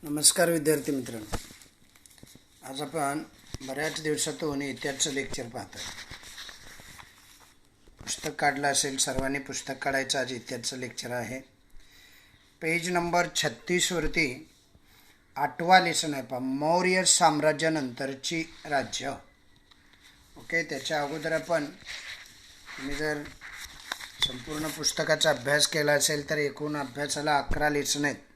नमस्कार विद्यार्थी मित्रांनो. आज आपण बऱ्याच दिवसातून इतिहासचं लेक्चर पाहतो आहे. पुस्तक काढलं असेल, सर्वांनी पुस्तक काढायचं. आज इतिहासचं लेक्चर आहे. पेज नंबर 36वरती 8वा लेसन आहे. पहा, मौर्य साम्राज्यानंतरची राज्य. ओके, त्याच्या अगोदर आपण तुम्ही जर संपूर्ण पुस्तकाचा अभ्यास केला असेल तर एकूण अभ्यासाला 11 लेसन आहेत.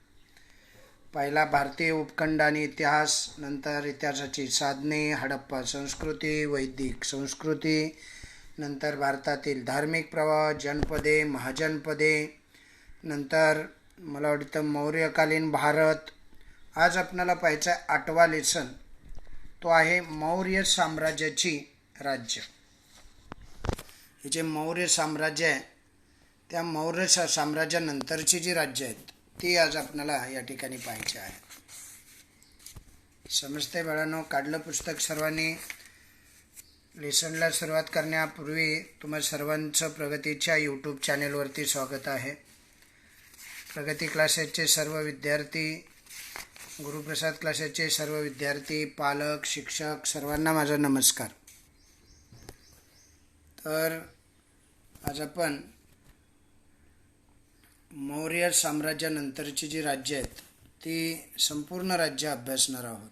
पहिला भारतीय उपखंड आणि इतिहास, नंतर इतिहासाची साधने, हडप्पा संस्कृती, वैदिक संस्कृती, नंतर भारतातील धार्मिक प्रवाह, जनपदे, महाजनपदे, नंतर मला वाटतं मौर्यकालीन भारत. आज आपल्याला पाहायचा आहे 8वा लेसन. तो आहे मौर्य साम्राज्याची राज्य. हे जे मौर्य साम्राज्य आहे त्या मौर्य साम्राज्यानंतरची जी राज्य आहेत ती आज आपल्याला या ठिकाणी पाहायची आहे. समजते बाळांनो? काढलं पुस्तक सर्वांनी? लेसनला सुरुवात करण्यापूर्वी तुम्हा सर्वांचं प्रगतीच्या यूट्यूब चॅनेलवरती स्वागत आहे. प्रगती क्लासेसचे सर्व विद्यार्थी, गुरुप्रसाद क्लासेसचे सर्व विद्यार्थी, पालक, शिक्षक सर्वांना माझा नमस्कार. तर आज आपण मौर्य साम्राज्यानंतरची जी राज्य आहेत ती संपूर्ण राज्य अभ्यासणार आहोत.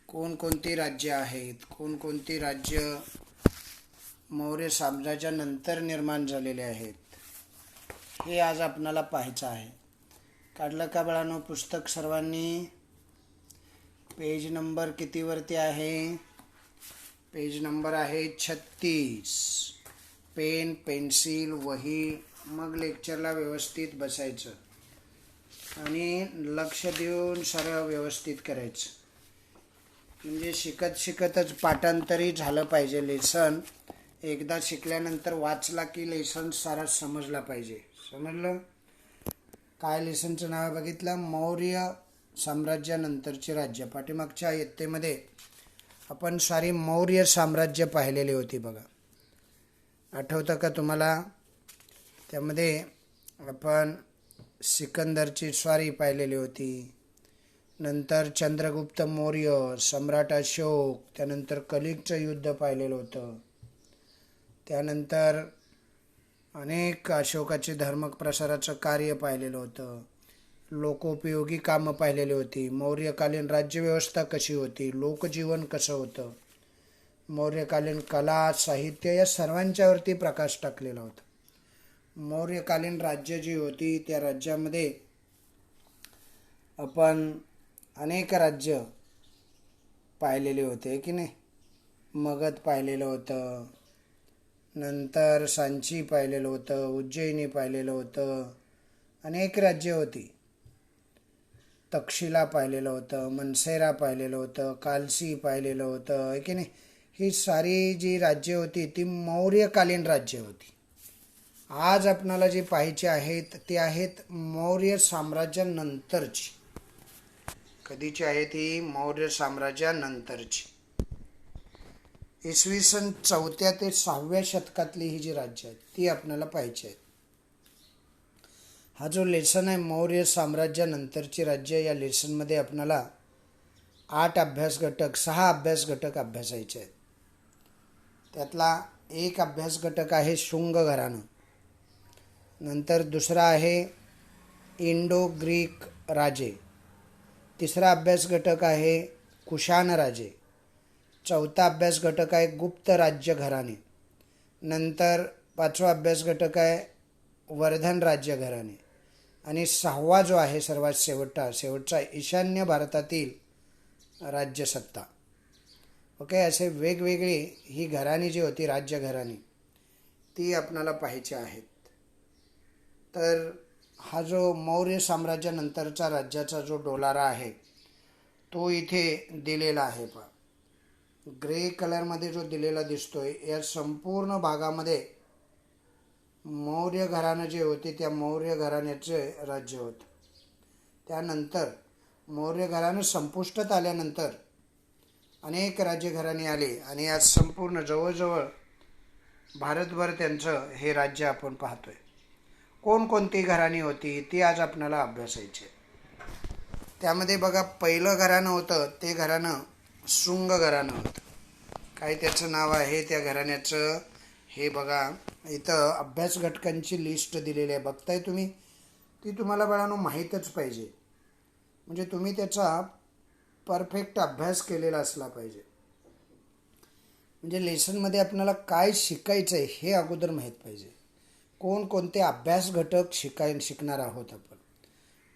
कोणकोणती राज्य आहेत, कोणकोणती राज्य मौर्य साम्राज्यानंतर निर्माण झालेले आहेत, हे आज आपणाला पाहायचं आहे. काढलं का बाळांनो पुस्तक सर्वांनी? पेज नंबर कितीवरती आहे? पेज नंबर आहे 36. पेन, पेन्सिल, वही, मग लेक्चरला व्यवस्थित बसायचं आणि लक्ष देऊन सर्व व्यवस्थित करायचं. म्हणजे शिकतच पाठांतरी झालं पाहिजे. लेसन एकदा शिकल्यानंतर वाचला की लेसन सारा समजला पाहिजे. समजलं? काय लेसनचं नाव बघितलं? मौर्य साम्राज्यानंतरचे राज्य. पाठीमागच्या इयत्तेमध्ये आपण सारी मौर्य साम्राज्य पाहिलेली होती बघा. आठवतं का तुम्हाला? त्यामध्ये आपण सिकंदरची स्वारी पाहिलेली होती, नंतर चंद्रगुप्त मौर्य, सम्राट अशोक, त्यानंतर कलिंगचं युद्ध पाहिलेलं होतं, त्यानंतर अनेक अशोकाचे धर्मप्रसाराचं कार्य पाहिलेलं होतं, लोकोपयोगी कामं पाहिलेली होती, मौर्यकालीन राज्यव्यवस्था कशी होती, लोकजीवन कसं होतं, मौर्यकालीन कला, साहित्य या सर्वांच्यावरती प्रकाश टाकलेला होता. मौर्यकालीन राज्य जी होती त्या राज्यामध्ये आपण अनेक राज्य पाहिलेले होते की नाही. मगध पाहिलेलं होतं, नंतर सांची पाहिलेलं होतं, उज्जैनी पाहिलेलं होतं, अनेक राज्य होती. तक्षशिला पाहिलेलं होतं, मनसेरा पाहिलेलं होतं, कालसी पाहिलेलं होतं की नाही. ही सारी जी राज्य होती ती मौर्यकालीन राज्य होती. आज आपणाला जे पाहायचे आहेत ते आहेत मौर्य साम्राज्यानंतरची. कधीची आहे ती? मौर्य साम्राज्यानंतरची. इसवी सन 4थ्या ते 6व्या शतकातली ही जी राज्य आहेत ती आपल्याला पाहायची आहेत. हा जो लेसन आहे मौर्य साम्राज्यानंतरची राज्य, या लेसनमध्ये आपल्याला 6 अभ्यास घटक अभ्यासायचे आहेत. त्यातला एक अभ्यास घटक आहे शुंग घराणं, नंतर दुसरा आहे इंडो ग्रीक राजे, तिसरा अभ्यास घटक आहे कुशाण राजे, चौथा अभ्यास घटक आहे गुप्त राज्य घराणे, नंतर 5वा अभ्यास घटक आहे वर्धन राज्य घराणे, आणि 6वा जो आहे सर्वात शेवटचा ईशान्य भारतातील राज्यसत्ता. ओके, असे वेगवेगळी ही घराणी जी होती, राज्य घराणी, ती आपणाला पाहायची आहेत. तर हा जो मौर्य साम्राज्यानंतरचा राज्याचा जो डोलारा आहे तो इथे दिलेला आहे. पहा, ग्रे कलरमध्ये जो दिलेला दिसतोय या संपूर्ण भागामध्ये मौर्य घराणं जे होते त्या मौर्य घराण्याचे राज्य होतं. त्यानंतर मौर्य घराणं संपुष्टात आल्यानंतर अनेक राज्यघराणे आले आणि आज संपूर्ण जवळजवळ भारतभर त्यांचं हे राज्य आपण पाहतोय. कोणकोणती घराणी होती ती आज आपल्याला अभ्यासायची. त्यामध्ये बघा पहिलं घराणं होतं ते घराणं शुंग घराणं होतं. काय त्याचं नाव आहे त्या घराण्याचं हे बघा. इथं अभ्यास घटकांची लिस्ट दिलेली आहे, बघताय तुम्ही. ती तुम्हाला बाळांनो माहीतच पाहिजे, म्हणजे तुम्ही त्याचा परफेक्ट अभ्यास केलेला असला पाहिजे. म्हणजे लेसनमध्ये आपल्याला काय शिकायचं आहे हे अगोदर माहीत पाहिजे. कोणकोणते अभ्यास घटक शिकणार आहोत आपण.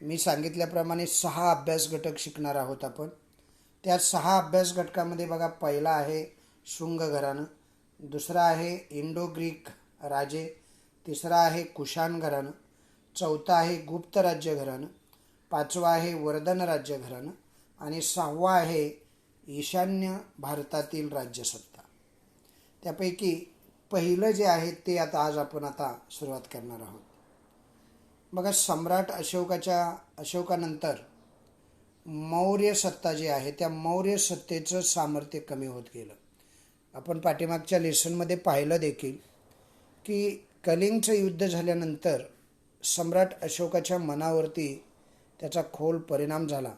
मी सांगितल्याप्रमाणे 6 अभ्यास घटक शिकणार आहोत आपण. त्या 6 अभ्यास घटकामध्ये बघा, पहिला आहे शुंग घराणं, दुसरा आहे इंडो ग्रीक राजे, तिसरा आहे कुशाण घराणं, चौथा आहे गुप्त राज्य घराणं, पाचवा आहे वर्धन राज्य घराणं आणि 6वा आहे ईशान्य भारतातील राज्यसत्ता. त्यापैकी पहिलं जे आहे ते आज आपण सुरुवात करणार आहोत. बघा, सम्राट अशोकानंतर मौर्य सत्ता जी आहे त्या मौर्य सत्तेचं सामर्थ्य कमी होत गेलं. आपण पाठीमागच्या लेसनमध्ये पाहिलं देखील की कलिंगचं युद्ध झाल्यानंतर सम्राट अशोकाच्या मनावरती त्याचा खोल परिणाम झाला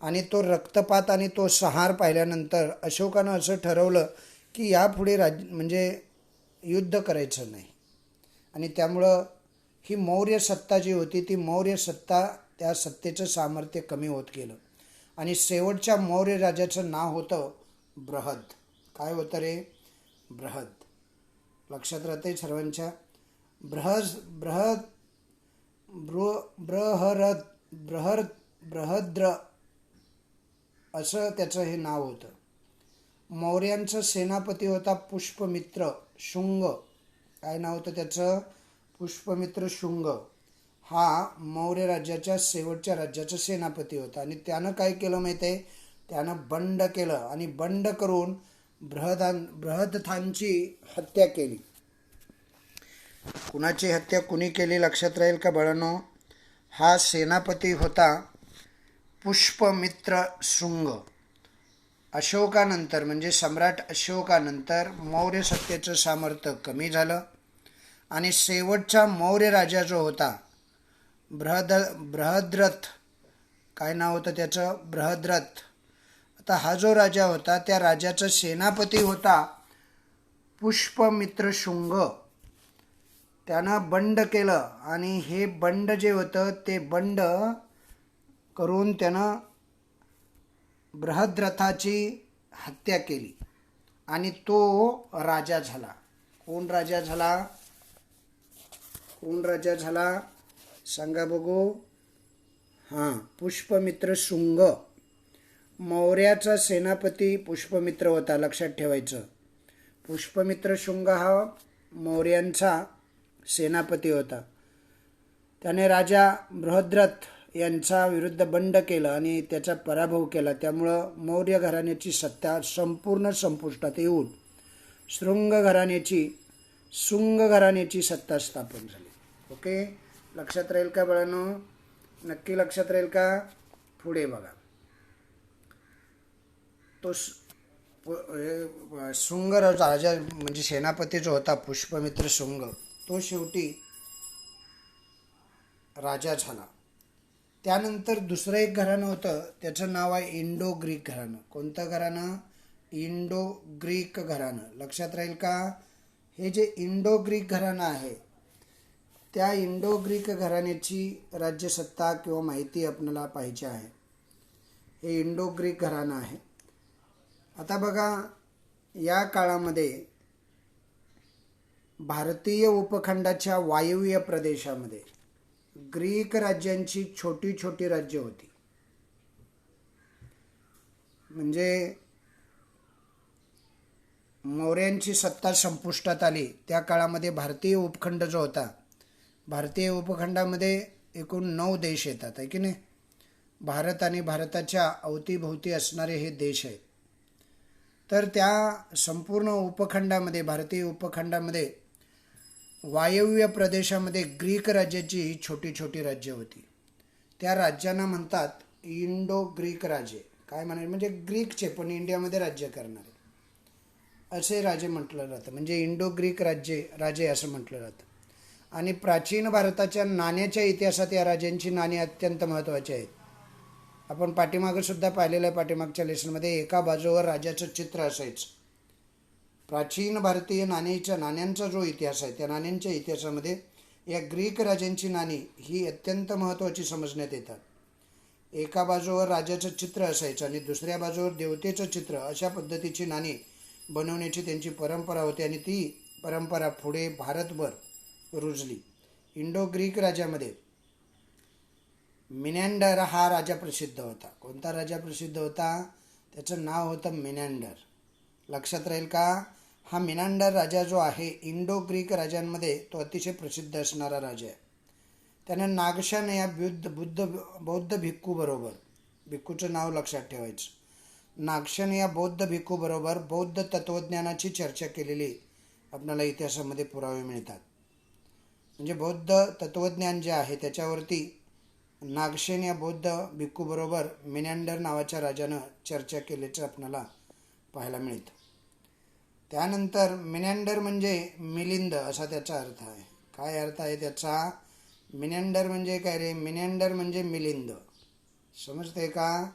आणि तो रक्तपात आणि तो संहार पाहिल्यानंतर अशोकानं असं ठरवलं की यापुढे म्हणजे युद्ध करायचं नाही. आणि त्यामुळं ही मौर्य सत्ता जी होती ती मौर्य सत्ता, त्या सत्तेचं सामर्थ्य कमी होत गेलं. आणि शेवटच्या मौर्य राजाचं नाव होतं बृहद. काय होतं रे? बृहद. लक्षात राहते सर्वांच्या? बृहद्र असं त्याचं हे नाव होतं. मौर्यांचं सेनापती होता पुष्पमित्र शुंग. काय नाव होतं त्याचं? पुष्पमित्र शुंग. हा मौर्य राज्याच्या शेवटच्या राज्याचा सेनापती होता. आणि त्यानं काय केलं माहिती आहे? त्यानं बंड केलं आणि बंड करून बृहद्रथांची हत्या केली. कुणाची हत्या कुणी केली लक्षात राहील का बाळांनो? हा सेनापती होता पुष्पमित्र शुंग. अशोकानंतर म्हणजे सम्राट अशोकानंतर मौर्य सत्तेचं सामर्थ्य कमी झालं आणि शेवटचा मौर्य राजा जो होता बृहद्रथ, काय नाव होतं त्याचं? बृहद्रथ. आता हा जो राजा होता त्या राजाचा सेनापती होता पुष्पमित्र शुंग. त्यानं बंड केलं आणि हे बंड जे होतं ते बंड करून त्यानं बृहद्रथाची हत्या केली आणि तो राजा झाला. कोण राजा झाला? कोण राजा झाला सांगा बघू? पुष्पमित्र शुंग. मौर्याचा सेनापती पुष्पमित्र होता, लक्षात ठेवायचं. पुष्पमित्र शुंग हा मौर्यांचा सेनापती होता. त्याने राजा बृहद्रथ यांचा विरुद्ध बंड केलं आणि त्याचा पराभव केला. त्यामुळं मौर्य घराण्याची सत्ता संपूर्ण संपुष्टात येऊन शुंग घराण्याची सत्ता स्थापन झाली. ओके, लक्षात राहील का बाळांनो? नक्की लक्षात राहील का? पुढे बघा, तो शुंग राजा म्हणजे सेनापती जो होता पुष्पमित्र शुंग, तो शेवटी राजा झाला. त्यानंतर दुसरं एक घराणं होतं, त्याचं नाव आहे इंडो ग्रीक घराणं. कोणतं घराणं? Indo Greek घराणं. लक्षात राहील का? हे जे इंडो ग्रीक घराणं आहे त्या इंडो ग्रीक घराण्याची राज्यसत्ता किंवा माहिती आपल्याला पाहिजे आहे. हे इंडो ग्रीक घराणं आहे. आता बघा, या काळामध्ये भारतीय उपखंडाच्या वायव्य प्रदेशामध्ये ग्रीक राज्यांची छोटी छोटी राज्य होती. म्हणजे मौर्यांची सत्ता संपुष्टात आली त्या काळामध्ये भारतीय उपखंड जो होता, भारतीय उपखंडामध्ये एकूण 9 देश येतात, आहे की नाही? भारत आणि भारताच्या अवतीभोवती असणारे हे देश आहेत. तर त्या संपूर्ण उपखंडामध्ये, भारतीय उपखंडामध्ये वायव्य प्रदेशामध्ये ग्रीक राज्याची ही छोटी छोटी राज्य होती. त्या राज्यांना म्हणतात इंडो ग्रीक राजे. काय म्हणाले? म्हणजे ग्रीकचे पण इंडियामध्ये राज्य करणारे असे राजे म्हटलं जातं. म्हणजे इंडो ग्रीक राजे असं म्हटलं जातं. आणि प्राचीन भारताच्या नाण्याच्या इतिहासात या राजांची नाणी अत्यंत महत्त्वाची आहेत. आपण पाठीमागं सुद्धा पाहिलेलं आहे, पाठीमागच्या लेसनमध्ये एका बाजूवर राजाचं चित्र असायचं. प्राचीन भारतीय नाण्यांचा जो इतिहास आहे त्या नाण्यांच्या इतिहासामध्ये या ग्रीक राजांची नाणी ही अत्यंत महत्त्वाची समजण्यात येतात. एका बाजूवर राजाचं चित्र असायचं आणि दुसऱ्या बाजूवर देवतेचं चित्र, अशा पद्धतीची नाणी बनवण्याची त्यांची परंपरा होती आणि ती परंपरा पुढे भारतभर रुजली. इंडो ग्रीक राजामध्ये मिनॅंडर हा राजा प्रसिद्ध होता. कोणता राजा प्रसिद्ध होता? त्याचं नाव होतं मिनॅंडर. लक्षात राहील का? हा मिनॅंडर राजा जो आहे इंडो ग्रीक राजांमध्ये तो अतिशय प्रसिद्ध असणारा राजा आहे. त्यानं नागशान या बौद्ध भिक्खूबरोबर, भिक्खूचं नाव लक्षात ठेवायचं, नागशन या बौद्ध भिक्खूबरोबर बौद्ध तत्त्वज्ञानाची चर्चा केलेली आपल्याला इतिहासामध्ये पुरावे मिळतात. म्हणजे बौद्ध तत्त्वज्ञान जे आहे त्याच्यावरती नागशेन या बौद्ध भिक्खूबरोबर मिनॅंडर नावाच्या राजानं चर्चा केल्याचं आपल्याला पाहायला मिळतं. त्यानंतर मिनॅंडर म्हणजे मिलिंद असा त्याचा अर्थ आहे. काय अर्थ आहे त्याचा? मिनॅंडर म्हणजे काय रे? मिनॅंडर म्हणजे मिलिंद. समजते का?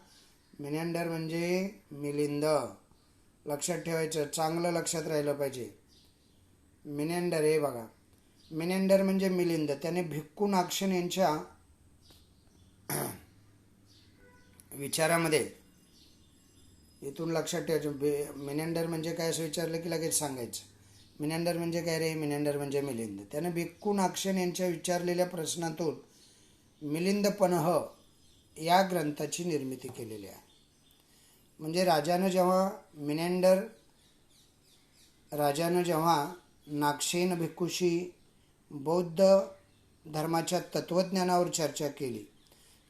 मिनॅंडर म्हणजे मिलिंद. लक्षात ठेवायचं, चांगलं लक्षात राहिलं पाहिजे. मिनॅंडर हे बघा, मिनॅंडर म्हणजे मिलिंद. त्याने भिक्खू नागशेन यांच्या विचारामध्ये, इथून लक्षात ठेवायचं, मिनॅंडर म्हणजे काय असं विचारलं की लगेच सांगायचं. मिनॅंडर म्हणजे काय रे? मिनॅंडर म्हणजे मिलिंद. त्याने भिक्खू नागशेन यांच्या विचारलेल्या प्रश्नातून मिलिंदपनह या ग्रंथाची निर्मिती केलेली आहे. म्हणजे राजानं जेव्हा नागशेन भिक्खूशी बौद्ध धर्माच्या तत्त्वज्ञानावर चर्चा केली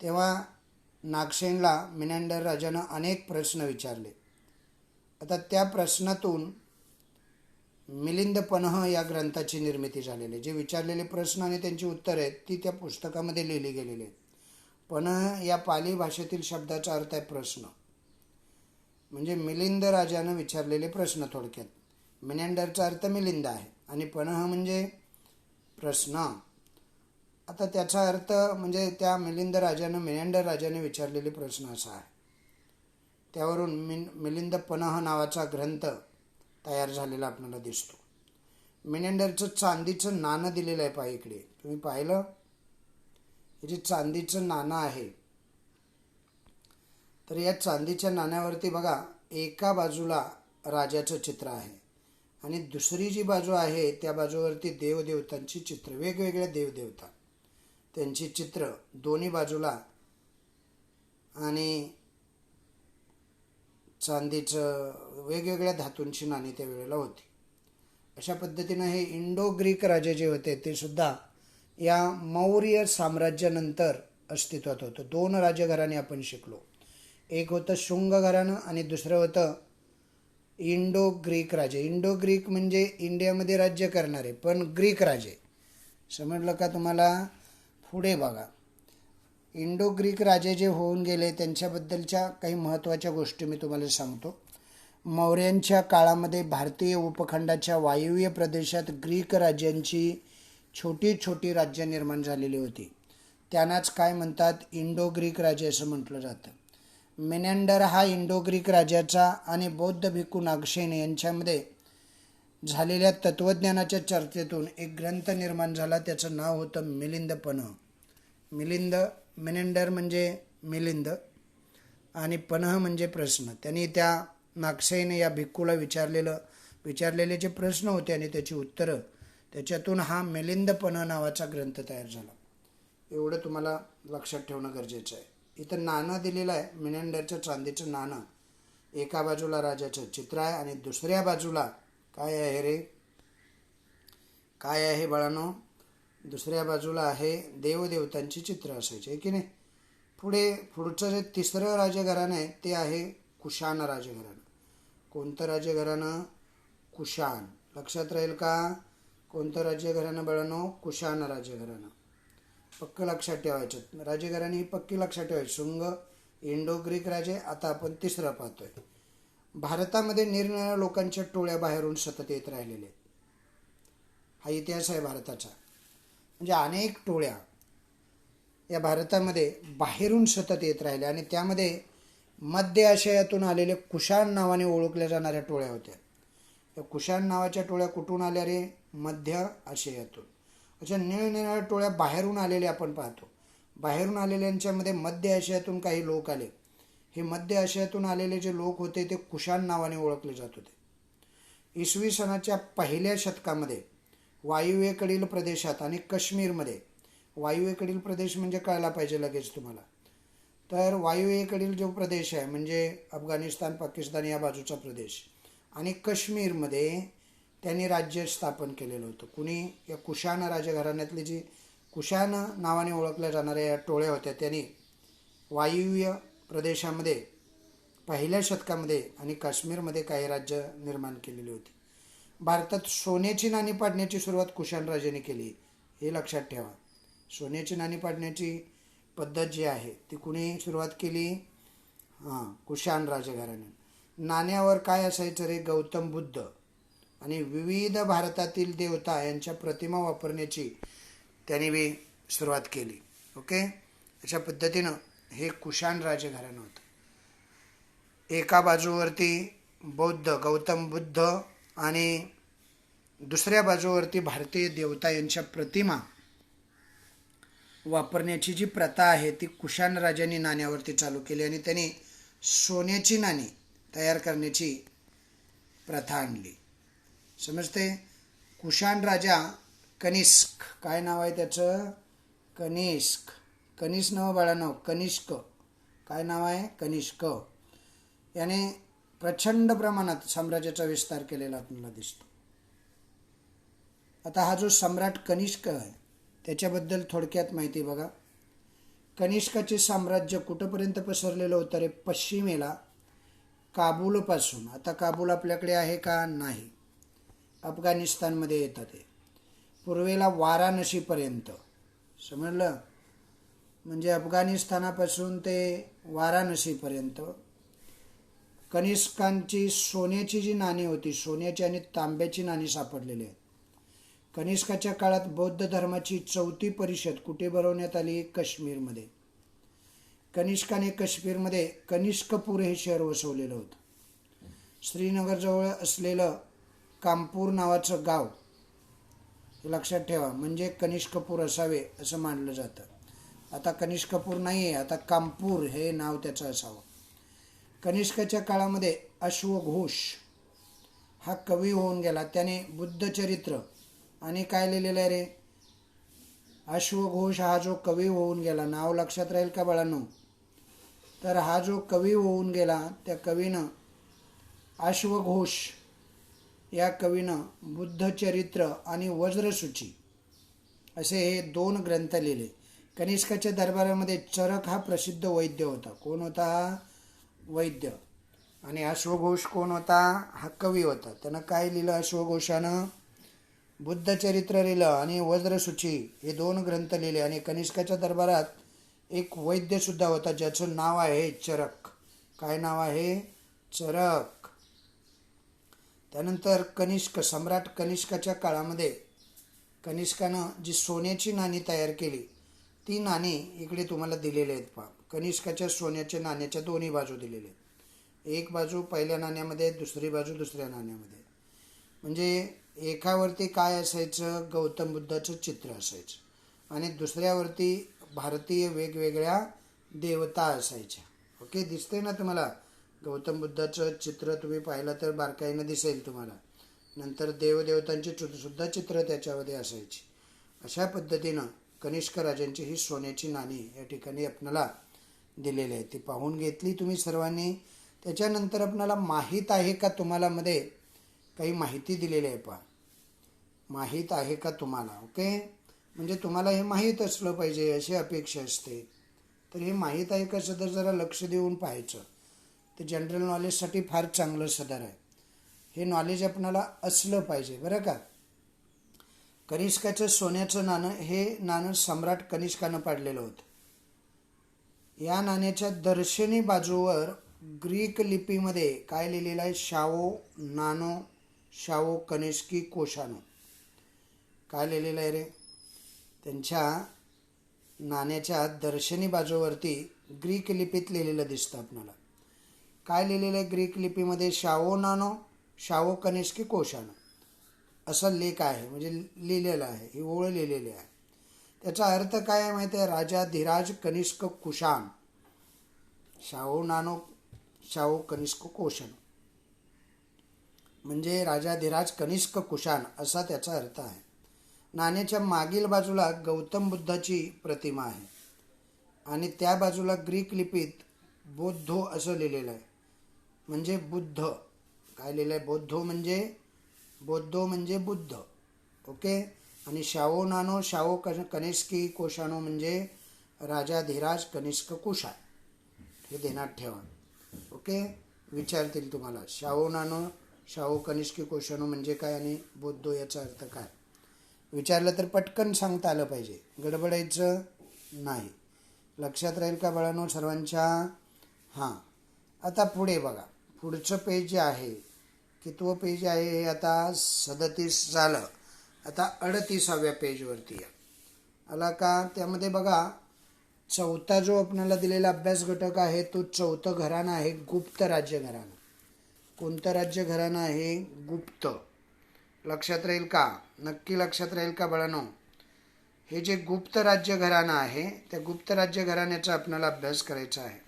तेव्हा नागशेनला मिनॅंडर राजानं अनेक प्रश्न विचारले. आता त्या प्रश्नातून मिलिंदपनह या ग्रंथाची निर्मिती झालेली आहे. जे विचारलेले प्रश्न आणि त्यांची उत्तरं आहेत ती त्या पुस्तकामध्ये लिहिली गेलेली आहेत. पनह या पाली भाषेतील शब्दाचा अर्थ आहे प्रश्न. म्हणजे मिलिंद राजानं विचारलेले प्रश्न थोडक्यात. मिनॅंडरचा अर्थ मिलिंद आहे आणि पनह म्हणजे प्रश्न. आता त्याचा अर्थ म्हणजे त्या मिनॅंडर राजाने विचारलेले प्रश्न असा आहे. त्यावरून मिलिंदपनह नावाचा ग्रंथ तयार झालेला आपल्याला दिसतो. मिनॅंडरचं चांदीचं नाणं दिलेलं आहे. पहा इकडे, तुम्ही पाहिलं, हे जे चांदीचं नाणं आहे, तर या चांदीच्या नाण्यावरती बघा एका बाजूला राजाचं चित्र आहे आणि दुसरी जी बाजू आहे त्या बाजूवरती देवदेवतांची चित्र, वेगवेगळ्या देवदेवता त्यांची चित्र दोन्ही बाजूला आणि चांदीचं वेगवेगळ्या धातूंची नाणी त्या वेळेला होती. अशा पद्धतीनं हे इंडो ग्रीक राजे जे होते ते सुद्धा या मौर्य साम्राज्यानंतर अस्तित्वात होतं. 2 राजघराणे आपण शिकलो. एक होतं शुंग घराणं आणि दुसरं होतं इंडो ग्रीक राजे. इंडो ग्रीक म्हणजे इंडियामध्ये राज्य करणारे पण ग्रीक राजे. समजलं का तुम्हाला? पुढे बघा, इंडो ग्रीक राजे जे होऊन गेले त्यांच्याबद्दलच्या काही महत्त्वाच्या गोष्टी मी तुम्हाला सांगतो. मौर्यांच्या काळामध्ये भारतीय उपखंडाच्या वायव्य प्रदेशात ग्रीक राज्यांची छोटी छोटी राज्य निर्माण झालेली होती. त्यांनाच काय म्हणतात? इंडो ग्रीक राजे असं म्हटलं जातं. मिनॅंडर हा इंडो ग्रीक राजाचा आणि बौद्ध भिक्खू नागशेन यांच्यामध्ये झालेल्या तत्त्वज्ञानाच्या चर्चेतून एक ग्रंथ निर्माण झाला. त्याचं नाव होतं मिलिंदपनह. मिनॅंडर म्हणजे मिलिंद आणि पनह म्हणजे प्रश्न. त्यांनी त्या नागशेन या भिक्खूला विचारलेले जे प्रश्न होते आणि त्याची उत्तरं, त्याच्यातून हा मिलिंदपनह नावाचा ग्रंथ तयार झाला. एवढं तुम्हाला लक्षात ठेवणं गरजेचं आहे. इथं नाणं दिलेलं आहे, मिनॅंडरचं चांदीचं नाणं. एका बाजूला राजाचं चित्र आहे आणि दुसऱ्या बाजूला काय आहे रे? काय आहे बाळांनो? दुसऱ्या बाजूला आहे देवदेवतांची चित्र असायची, आहे की नाही? पुढचं जे तिसरं राजघराणं आहे ते आहे कुशाण राजघराणं. कोणतं राजघराणं? कुशाण. लक्षात राहील का? कोणतं राज्यघराणं बाळांनो? कुशाण राजघराणं. पक्क लक्षात ठेवायचं. राजघराणी ही पक्की लक्षात ठेवायची. शुंग, इंडो ग्रीक राजे. आता आपण तिसरं पाहतोय. भारतामध्ये निरनिराळ्या लोकांच्या टोळ्या बाहेरून सतत येत राहिलेले. हा इतिहास आहे भारताचा. म्हणजे अनेक टोळ्या या भारतामध्ये बाहेरून सतत येत राहिल्या आणि त्यामध्ये मध्य आशियातून आलेले कुशाण नावाने ओळखल्या जाणाऱ्या टोळ्या होत्या. या कुशाण नावाच्या टोळ्या कुठून आल्या रे? मध्य आशियातून. अशा निरनिराळ्या टोळ्या बाहेरून आलेल्या आपण पाहतो. बाहेरून आलेल्यांच्यामध्ये मध्य आशियातून काही लोक आले. हे मध्य आशियातून आलेले जे लोक होते ते कुशाण नावाने ओळखले जात होते. इसवी सनाच्या पहिल्या शतकामध्ये वायुव्येकडील प्रदेशात आणि काश्मीरमध्ये, वायुव्येकडील प्रदेश म्हणजे कळला पाहिजे लगेच तुम्हाला, तर वायुव्येकडील जो प्रदेश आहे म्हणजे अफगाणिस्तान, पाकिस्तान या बाजूचा प्रदेश आणि काश्मीरमध्ये त्यांनी राज्य स्थापन केलेलं होतं. कुणी? या कुशाण राजघराण्यातली जी कुशाण नावाने ओळखल्या जाणाऱ्या या टोळ्या होत्या त्यांनी वायुव्य प्रदेशामध्ये पहिल्या शतकामध्ये आणि काश्मीरमध्ये काही राज्य निर्माण केलेली होती. भारतात सोन्याची नाणी पाडण्याची सुरुवात कुशाण राजाने केली, हे लक्षात ठेवा. सोन्याची नाणी पाडण्याची पद्धत जी आहे ती कुणी सुरुवात केली? कुशाण राजघराण्याने. नाण्यावर काय असायचं रे? गौतम बुद्ध आणि विविध भारतातील देवता यांच्या प्रतिमा वापरण्याची त्यांनी बी सुरुवात केली. ओके, अशा पद्धतीनं हे कुशाण राजघराणं होतं. एका बाजूवरती बौद्ध गौतम बुद्ध आणि दुसऱ्या बाजूवरती भारतीय देवता यांच्या प्रतिमा वापरण्याची जी प्रथा आहे ती कुशाण राजांनी नाण्यावरती चालू केली आणि त्यांनी सोन्याची नाणी तयार करण्याची प्रथा आणली. समजते? कुशाण राजा कनिष्क, काय नाव आहे त्याचं? कनिष्क. कनिष्क नाव बाळांनो, कनिष्क. काय नाव आहे? कनिष्क. याने प्रचंड प्रमाणात साम्राज्याचा विस्तार केलेला आपल्याला दिसतो. आता हा जो सम्राट कनिष्क आहे त्याच्याबद्दल थोडक्यात माहिती बघा. कनिष्काचे साम्राज्य कुठंपर्यंत पसरलेलं होतं रे? पश्चिमेला काबूलपासून, आता काबूल आपल्याकडे आहे का? नाही, अफगाणिस्तानमध्ये येतं ते. पूर्वेला वाराणसीपर्यंत, समजलं? म्हणजे अफगाणिस्तानापासून ते वाराणसीपर्यंत कनिष्कांची सोन्याची जी नाणी होती, सोन्याची आणि तांब्याची नाणी सापडलेली आहेत. कनिष्काच्या काळात बौद्ध धर्माची 4थी परिषद कुठे भरवण्यात आली? काश्मीरमध्ये. कनिष्काने काश्मीरमध्ये कनिष्कपूर हे शहर वसवलेलं होतं. श्रीनगरजवळ असलेलं कामपूर नावाचं गाव हे लक्षात ठेवा, म्हणजे कनिष्कपूर असावे असं मानलं जातं. आता कनिष्कपूर नाही आहे, आता कामपूर हे नाव त्याचं असावं. कनिष्काच्या काळामध्ये अश्वघोष हा कवी होऊन गेला. त्याने बुद्धचरित्र आणि काय लिहिलेलं आहे रे? अश्वघोष हा जो कवी होऊन गेला, नाव लक्षात राहील का बाळांनो? तर हा जो कवी होऊन गेला त्या कवीनं, अश्वघोष या कवीनं बुद्धचरित्र आणि वज्रसूची असे हे 2 ग्रंथ लिहिले. कनिष्काच्या दरबारामध्ये चरक हा प्रसिद्ध वैद्य होता. कोण होता हा? वैद्य. आणि अश्वघोष कोण होता? हा कवी होता. त्यानं काय लिहिलं? अश्वघोषानं बुद्धचरित्र लिहिलं आणि वज्रसूची हे 2 ग्रंथ लिहिले. आणि कनिष्काच्या दरबारात एक वैद्यसुद्धा होता ज्याचं नाव आहे चरक. काय नाव आहे? चरक. त्यानंतर कनिष्क, सम्राट कनिष्काच्या काळामध्ये कनिष्कानं जी सोन्याची नाणी तयार केली ती नाणी इकडे तुम्हाला दिलेले आहेत पहा. कनिष्काच्या सोन्याच्या नाण्याच्या दोन्ही बाजू दिलेल्या आहेत. एक बाजू पहिल्या नाण्यामध्ये, दुसरी बाजू दुसऱ्या नाण्यामध्ये. म्हणजे एकावरती काय असायचं? गौतम बुद्धाचं चित्र असायचं आणि दुसऱ्यावरती भारतीय वेगवेगळ्या देवता असायच्या. ओके, दिसते ना तुम्हाला? गौतम बुद्धाचं चित्र तुम्ही पाहिलं तर बारकाईनं दिसेल तुम्हाला. नंतर देवदेवतांची सुद्धा चित्र त्याच्यामध्ये असायची. अशा पद्धतीनं कनिष्क राजांची ही सोन्याची नाणी या ठिकाणी आपणाला दिलेली आहे. ती पाहून घेतली तुम्ही सर्वांनी. त्याच्यानंतर आपणाला माहीत आहे का तुम्हाला मध्ये काही माहिती दिलेली आहे पहा. माहीत आहे का तुम्हाला? ओके, म्हणजे तुम्हाला हे माहीत असलं पाहिजे अशी अपेक्षा असते. तर हे माहीत आहे का सदर जरा लक्ष देऊन पाहायचं. ते जनरल नॉलेजसाठी फार चांगलं सदर आहे. हे नॉलेज आपणाला असलं पाहिजे बरं का. कनिष्काचं सोन्याचं नाणं, हे नाणं सम्राट कनिष्कानं पाडलेलं होतं. या नाण्याच्या दर्शनी बाजूवर ग्रीक लिपीमध्ये काय लिहिलेलं आहे? शावो नानो शावो कनिष्की कोशानो. काय लिहिलेलं आहे रे? त्यांच्या नाण्याच्या दर्शनी बाजूवरती ग्रीक लिपीत लिहिलेलं दिसतं आपल्याला. काय लिहिलेलं आहे ग्रीक लिपीमध्ये? शावो नानो शावो कनिष्की कोशानो असा लेख आहे, म्हणजे लिहिलेला आहे, ही ओळ लिहिलेली आहे. त्याचा अर्थ काय आहे माहिती आहे? राजा धीराज कनिष्क कुशान. शावो नानो शावो कनिष्क कोशानो म्हणजे राजा धीराज कनिष्क कुशान असा त्याचा अर्थ आहे. नाण्याच्या मागील बाजूला गौतम बुद्धाची प्रतिमा आहे आणि त्या बाजूला ग्रीक लिपीत बौद्धो असं लिहिलेलं आहे, म्हणजे बुद्ध. काय लिहिलं आहे? बौद्धो म्हणजे बुद्ध. ओके. आणि शावो नानो शावो कनिष्की कोशानो म्हणजे राजा धीराज कनिष्क कुशान. हे ध्यानात ठेवा. ओके. विचारतील तुम्हाला शावो नानो शावो कनिष्की कोशानो म्हणजे काय आणि बौद्धो याचा अर्थ काय. विचारलं तर पटकन सांगता आलं पाहिजे, गडबडायचं नाही. लक्षात राहील का बाळांनो सर्वांच्या? हां. आता पुढे बघा, पुढचं पेज जे आहे, कितवं पेज आहे हे? आता 37 झालं. आता 38व्या पेजवरती या. आला का? त्यामध्ये बघा चौथा जो आपल्याला दिलेला अभ्यास घटक आहे तो चौथं घराणं आहे गुप्त राज्य घराणं. कोणतं राज्य घराणं आहे? गुप्त. लक्षात राहील का? नक्की लक्षात राहील का बाळांनो? हे जे गुप्त राज्य घराणं आहे त्या गुप्त राज्य घराण्याचा आपल्याला अभ्यास करायचा आहे.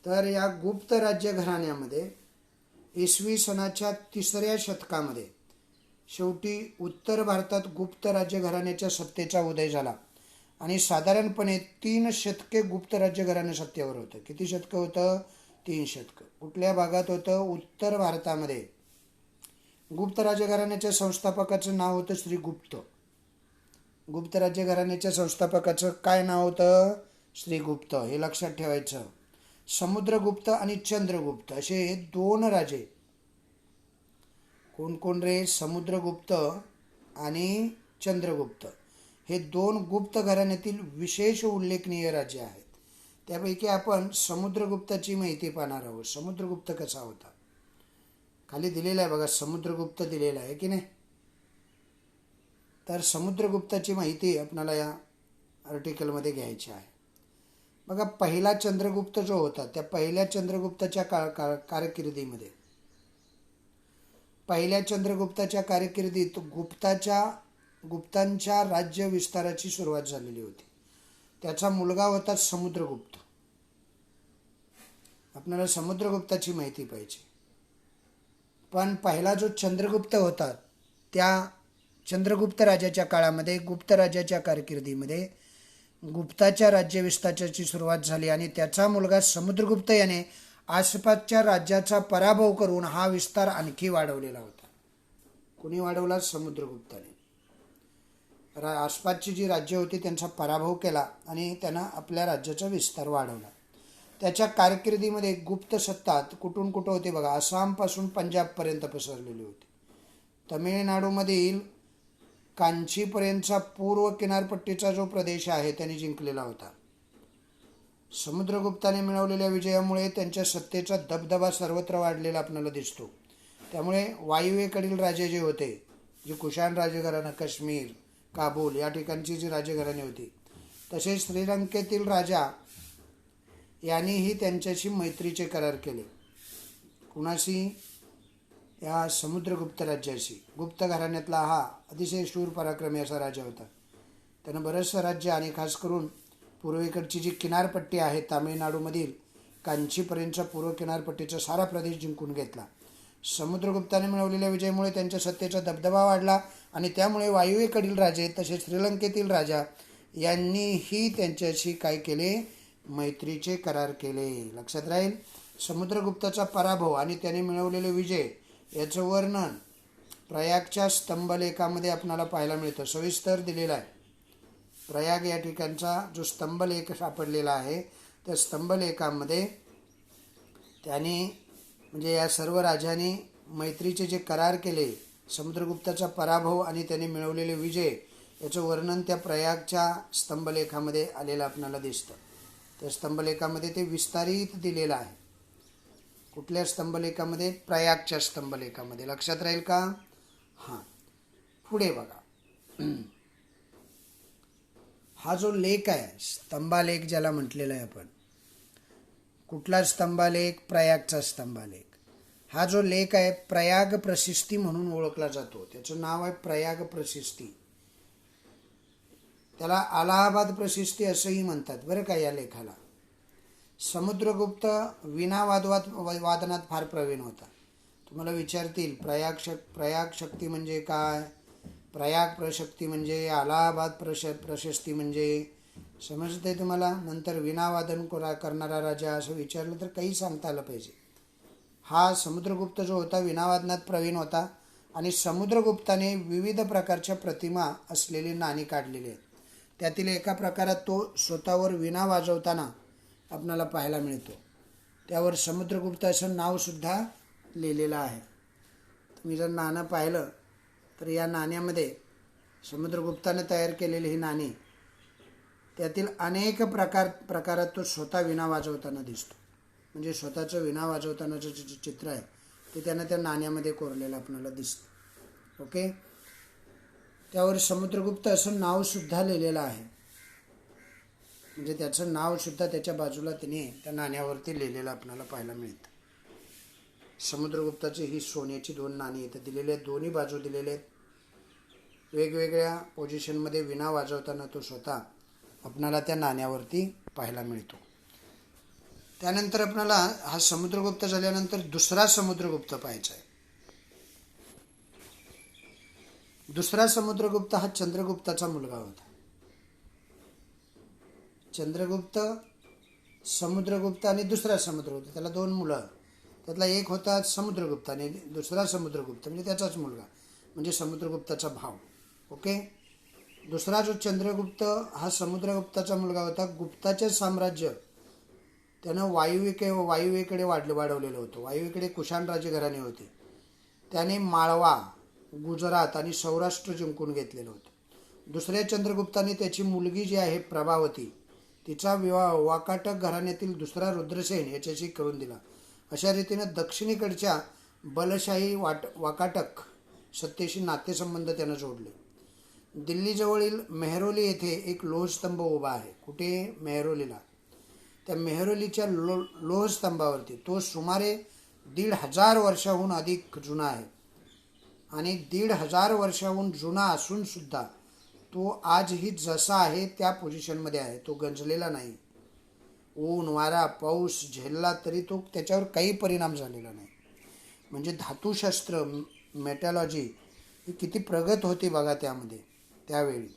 तर या गुप्त राज्य घराण्यामध्ये इसवी सनाच्या 3ऱ्या शतकामध्ये शेवटी उत्तर भारतात गुप्त राज्य घराण्याच्या सत्तेचा उदय झाला आणि साधारणपणे 3 शतके गुप्त राज्य घराणं सत्तेवर होतं. किती शतकं होतं? 3 शतकं. कुठल्या भागात होतं? उत्तर भारतामध्ये. गुप्त राज्य घराण्याच्या संस्थापकाचं नाव होतं श्रीगुप्त. गुप्त राज्य घराण्याच्या संस्थापकाचं काय नाव होतं? श्रीगुप्त. हे लक्षात ठेवायचं. समुद्रगुप्त आणि चंद्रगुप्त असे 2 राजे. कोण कोण रे? समुद्रगुप्त आणि चंद्रगुप्त हे 2 गुप्त घराण्यातील विशेष उल्लेखनीय राज्य आहेत. त्यापैकी आपण समुद्रगुप्ताची माहिती पाहणार आहोत. समुद्रगुप्त कसा होता? खाली दिलेला आहे बघा, समुद्रगुप्त दिलेला आहे की नाही? तर समुद्रगुप्ताची माहिती आपल्याला या आर्टिकलमध्ये घ्यायची आहे. बघा, पहिला चंद्रगुप्त जो होता त्या पहिल्या चंद्रगुप्ताच्या कारकिर्दीमध्ये गुप्तांच्या राज्य विस्ताराची सुरुवात झालेली होती. त्याचा मुलगा होता समुद्रगुप्त. आपल्याला समुद्रगुप्ताची माहिती पाहिजे. पण पहिला जो चंद्रगुप्त होता त्या चंद्रगुप्त राजाच्या काळामध्ये गुप्त राजाच्या कारकिर्दीमध्ये गुप्ताच्या राज्य विस्ताराची सुरुवात झाली आणि त्याचा मुलगा समुद्रगुप्त याने आसपासच्या राज्याचा पराभव करून हा विस्तार आणखी वाढवलेला होता. कोणी वाढवला? समुद्रगुप्ताने. आसपासची जी राज्य होती त्यांचा पराभव केला आणि त्यानं आपल्या राज्याचा विस्तार वाढवला. त्याच्या कारकिर्दीमध्ये गुप्त सत्ता कुठून कुठं होते बघा, आसामपासून पंजाबपर्यंत पसरलेली होती. तमिळनाडूमधील कांचीपर्यंतचा पूर्व किनारपट्टीचा जो प्रदेश आहे त्याने जिंकलेला होता. समुद्रगुप्ताने मिळवलेल्या विजयामुळे त्यांच्या सत्तेचा दबदबा सर्वत्र वाढलेला आपल्याला दिसतो. त्यामुळे वायुव्येकडील राजे जे होते, जे कुशाण राजघराणं, काश्मीर, काबूल या ठिकाणची जी राजघराणी होती, तसेच श्रीलंकेतील राजा यांनीही त्यांच्याशी मैत्रीचे करार केले. कुणाशी? या समुद्रगुप्त राज्याशी. गुप्त घराण्यातला हा अतिशय शूर पराक्रमी असा राजा होता. त्यानं बरंचसं राज्य आणि खास करून पूर्वेकडची जी किनारपट्टी आहे तामिळनाडूमधील कांचीपर्यंतच्या पूर्व किनारपट्टीचा सारा प्रदेश जिंकून घेतला. समुद्रगुप्ताने मिळवलेल्या विजयामुळे त्यांच्या सत्तेचा दबदबा वाढला आणि त्यामुळे वायुव्येकडील राजे तसेच श्रीलंकेतील राजा यांनीही त्यांच्याशी काय केले? मैत्रीचे करार केले. लक्षात राहील. समुद्रगुप्ताचा पराभव आणि त्याने मिळवलेले विजय याचं वर्णन प्रयागच्या स्तंभलेखामध्ये आपल्याला पाहायला मिळतं. सविस्तर दिलेला आहे. प्रयाग या ठिकाणचा जो स्तंभलेख सापडलेला आहे त्या स्तंभलेखामध्ये त्यांनी म्हणजे या सर्व राजांनी मैत्रीचे जे करार केले, समुद्रगुप्ताचा पराभव आणि त्याने मिळवलेले विजय याचं वर्णन त्या प्रयागच्या स्तंभलेखामध्ये आलेलं आपल्याला दिसतं. त्या स्तंभलेखामध्ये ते विस्तारित दिलेलं आहे. कुठल्या स्तंभलेखामध्ये? प्रयागच्या स्तंभलेखामध्ये. लक्षात राहील का? हां. पुढे बघा. हा जो लेख आहे, स्तंभालेख ज्याला म्हटलेला आहे आपण, कुठला स्तंभालेख? प्रयागचा स्तंभालेख. हा जो लेख आहे प्रयाग प्रशिस्ती म्हणून ओळखला जातो. त्याचं नाव आहे प्रयाग प्रशिस्ती. त्याला अलाहाबाद प्रशिस्ती असंही म्हणतात बरं का या लेखाला. समुद्रगुप्त विना वादनात फार प्रवीण होता. तुम्हाला विचारतील प्रयाग शक्ती म्हणजे काय, प्रयाग प्रशक्ती म्हणजे, अलाहाबाद प्रशस्ती म्हणजे, समजते तुम्हाला? नंतर विनावादन करणारा राजा असं विचारलं तर काही सांगता आलं पाहिजे. हा समुद्रगुप्त जो होता विनावादनात प्रवीण होता आणि समुद्रगुप्ताने विविध प्रकारच्या प्रतिमा असलेली नाणी काढलेली आहेत. त्यातील एका प्रकारात तो स्वतःवर विणा वाजवताना आपल्याला पाहायला मिळतो. त्यावर समुद्रगुप्त असं नावसुद्धा लिहिलेलं आहे. तुम्ही जर नाणं पाहिलं तर या नाण्यामध्ये समुद्रगुप्ताने तयार केलेली ही नाणी, त्यातील अनेक प्रकारात तो स्वतः विणा वाजवताना दिसतो. म्हणजे स्वतःचं विणा वाजवतानाचं जे चित्र आहे ते त्यानं त्या नाण्यामध्ये कोरलेलं आपल्याला दिसतं. ओके. त्यावर समुद्रगुप्त असं नावसुद्धा लिहिलेलं आहे. म्हणजे त्याचं नावसुद्धा त्याच्या बाजूला त्याने त्या नाण्यावरती लिहिलेलं आपल्याला पाहायला मिळतं. समुद्रगुप्ताची ही सोन्याची 2 नाणी इथं दिलेली आहेत. दोन्ही बाजू दिलेले आहेत. वेगवेगळ्या पोझिशनमध्ये विणा वाजवताना तो स्वतः आपणाला त्या नाण्यावरती पाहायला मिळतो. त्यानंतर आपल्याला हा समुद्रगुप्त झाल्यानंतर दुसरा समुद्रगुप्त पाहायचा आहे. दुसरा समुद्रगुप्त हा चंद्रगुप्ताचा मुलगा होता. चंद्रगुप्त, समुद्रगुप्त आणि दुसरा समुद्रगुप्त, त्याला 2 मुलं. त्यातला एक होता समुद्रगुप्त आणि दुसरा समुद्रगुप्त म्हणजे त्याचाच मुलगा, म्हणजे समुद्रगुप्ताचा भाव. ओके. दुसरा जो चंद्रगुप्त हा समुद्रगुप्ताचा मुलगा होता. गुप्ताचे साम्राज्य त्यानं वायुव्येकडे वाढवलेलं होतं. वायुव्येकडे कुशाण राजघराणे होते. त्याने माळवा, गुजरात आणि सौराष्ट्र जिंकून घेतलेलं होतं. दुसऱ्या चंद्रगुप्ताने त्याची मुलगी जी आहे प्रभावती, तिचा विवाह वाकाटक घराण्यातील दुसरा रुद्रसेन याच्याशी करून दिला. अशा रीतीनं दक्षिणेकडच्या बलशाही वाकाटक सत्तेशी नातेसंबंध त्यानं जोडले. दिल्लीजवळील मेहरोली येथे एक लोहस्तंभ उभा आहे. कुठे? मेहरोलीला. त्या मेहरोलीच्या लोहस्तंभावरती तो सुमारे 1500 वर्षाहून अधिक जुना आहे. आणि 1500 वर्षाहून जुना असून सुद्धा तो आजही जसा आहे त्या पोझिशनमध्ये आहे. तो गंजलेला नाही. ऊन, वारा, पाऊस झेलला तरी तो त्याच्यावर काही परिणाम झालेला नाही. म्हणजे धातुशास्त्र, मेटॉलॉजी ही किती प्रगत होती बघा त्यावेळी.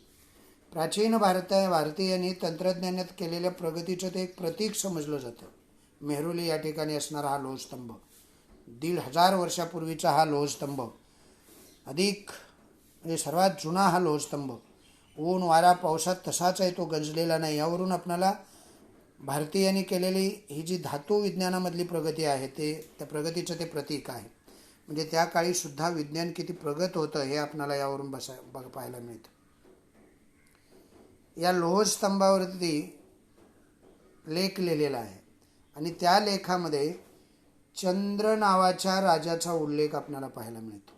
प्राचीन भारतीयांनी तंत्रज्ञानात केलेल्या प्रगतीचं ते एक प्रतीक समजलं जातं. मेहरोली या ठिकाणी असणारा हा लोहस्तंभ, 1500 वर्षापूर्वीचा हा लोहस्तंभ, अधिक म्हणजे सर्वात जुना हा लोहस्तंभ, ऊन वारा पावसात तसाच आहे, तो गंजलेला नाही. यावरून आपल्याला भारतीयांनी केलेली ही जी धातू विज्ञानामधली प्रगती आहे त्या प्रगतीचं ते प्रतीक आहे. म्हणजे त्या काळी सुद्धा विज्ञान किती प्रगत होतं हे आपल्याला यावरून पाहायला मिळतं. या लोहस्तंभावरती लेख लिहिलेला आहे आणि त्या लेखामध्ये चंद्र नावाच्या राजाचा उल्लेख आपल्याला पाहायला मिळतो.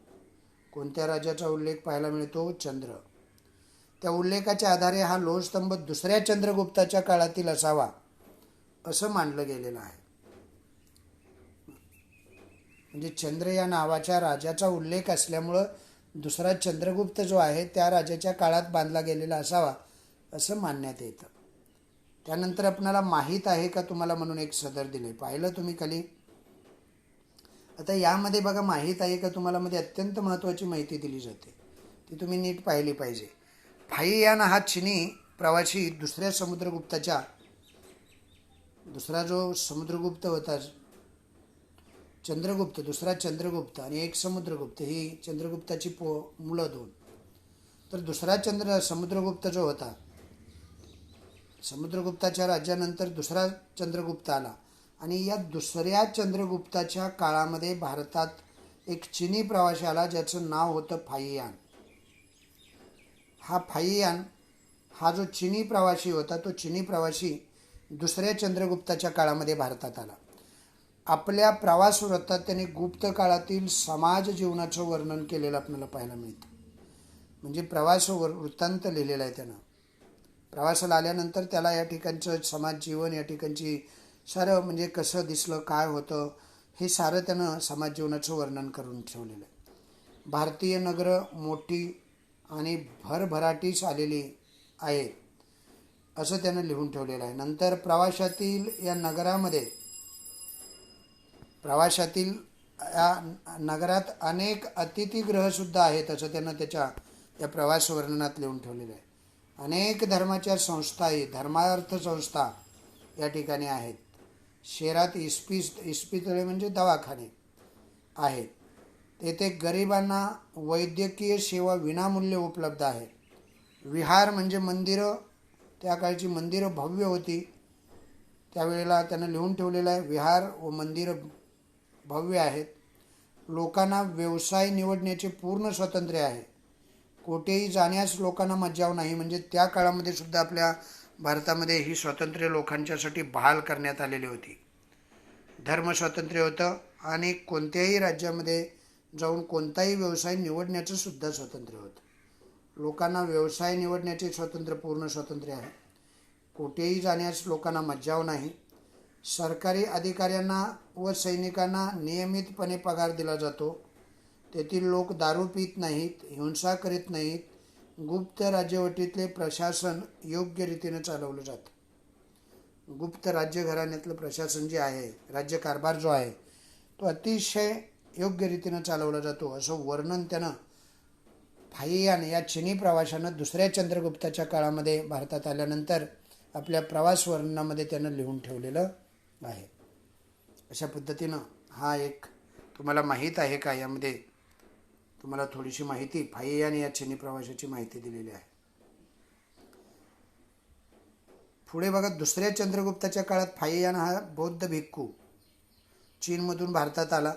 कोणत्या राजाचा उल्लेख पाहायला मिळतो? चंद्र. त्या उल्लेखाच्या आधारे हा लोहस्तंभ दुसऱ्या चंद्रगुप्ताच्या काळातील असावा असं मानलं गेलेलं आहे. म्हणजे चंद्र या नावाच्या राजाचा उल्लेख असल्यामुळं दुसरा चंद्रगुप्त जो आहे त्या राजाच्या काळात बांधला गेलेला असावा असं मानण्यात येतं. त्यानंतर आपल्याला माहीत आहे का तुम्हाला म्हणून एक सदर दिले, पाहिलं तुम्ही खाली. आता यामध्ये बघा माहीत आहे का तुम्हाला मध्ये अत्यंत महत्त्वाची माहिती दिली जाते, ती तुम्ही नीट पाहिली पाहिजे. फाहियान हा चिनी प्रवासी दुसऱ्या दुसरा जो समुद्रगुप्त होता चंद्रगुप्त, दुसरा चंद्रगुप्त आणि एक समुद्रगुप्त, ही चंद्रगुप्ताची मुलं 2. तर दुसरा समुद्रगुप्त जो होता, समुद्रगुप्ताच्या राज्यानंतर दुसरा चंद्रगुप्त आला आणि या दुसऱ्या चंद्रगुप्ताच्या काळामध्ये भारतात एक चिनी प्रवासी आला ज्याचं नाव होतं फाहियान. हा फाहियान हा जो चिनी प्रवासी होता तो चिनी प्रवासी दुसऱ्या चंद्रगुप्ताच्या काळामध्ये भारतात आला. आपल्या प्रवास वृत्तात त्याने गुप्त काळातील समाज जीवनाचं वर्णन केलेलं आपल्याला पाहायला मिळतं. म्हणजे प्रवास वृत्तांत लिहिलेला आहे त्यानं. प्रवासाला आल्यानंतर त्याला या ठिकाणचं समाज जीवन, या ठिकाणची सारं म्हणजे कसं दिसलं, काय होतं, हे सारं त्यानं समाज जीवनाचं वर्णन करून ठेवलेलं आहे. भारतीय नगरं मोठी आणि भरभराटीस आलेली आहेत असं त्यानं लिहून ठेवलेलं आहे. नंतर प्रवासातील या नगरात अनेक अतिथीगृहसुद्धा आहेत असं त्यानं त्याच्या या प्रवास वर्णनात लिहून ठेवलेलं आहे. अनेक धर्माच्या संस्थाही, धर्मार्थ संस्था या ठिकाणी आहेत. शहरात इस्पितळे म्हणजे दवाखाने आहेत. तेथे गरिबांना वैद्यकीय सेवा विनामूल्य उपलब्ध आहे. विहार म्हणजे मंदिरं, त्या काळची मंदिरं भव्य होती. त्यावेळेला त्यानं लिहून ठेवलेलं आहे विहार व मंदिरं भव्य आहेत. लोकांना व्यवसाय निवडण्याचे पूर्ण स्वातंत्र्य आहे. कोठेही जाण्यास लोकांना मज्जाव नाही. म्हणजे त्या काळामध्ये सुद्धा आपल्या भारतामध्ये ही स्वातंत्र्य लोकांच्यासाठी बहाल करण्यात आलेली होती. धर्मस्वातंत्र्य होतं आणि कोणत्याही राज्यामध्ये जाऊन कोणताही व्यवसाय निवडण्याचं सुद्धा स्वातंत्र्य होतं. लोकांना व्यवसाय निवडण्याचे पूर्ण स्वातंत्र्य आहे. कोठेही जाण्यास लोकांना मज्जाव नाही. सरकारी अधिकाऱ्यांना व सैनिकांना नियमितपणे पगार दिला जातो. तेथील लोक दारू पित नाहीत, हिंसा करीत नाहीत. गुप्त राज्यवटीतले प्रशासन योग्य रीतीने चालवलं जातं. गुप्त राज्यघराण्यातलं प्रशासन जे आहे, राज्यकारभार जो आहे, तो अतिशय योग्य रीतीनं चालवला जातो असं वर्णन त्यानं फाहियान या चिनी प्रवाशानं दुसऱ्या चंद्रगुप्ताच्या काळामध्ये भारतात आल्यानंतर आपल्या प्रवास वर्णनामध्ये त्यानं लिहून ठेवलेलं आहे. अशा पद्धतीनं हा एक तुम्हाला माहीत आहे का, यामध्ये तुम्हाला थोडीशी माहिती फाहियान या चिनी प्रवाशाची माहिती दिलेली आहे. पुढे बघा, दुसऱ्या चंद्रगुप्ताच्या काळात फाहियान हा बौद्ध भिक्खू चीनमधून भारतात आला.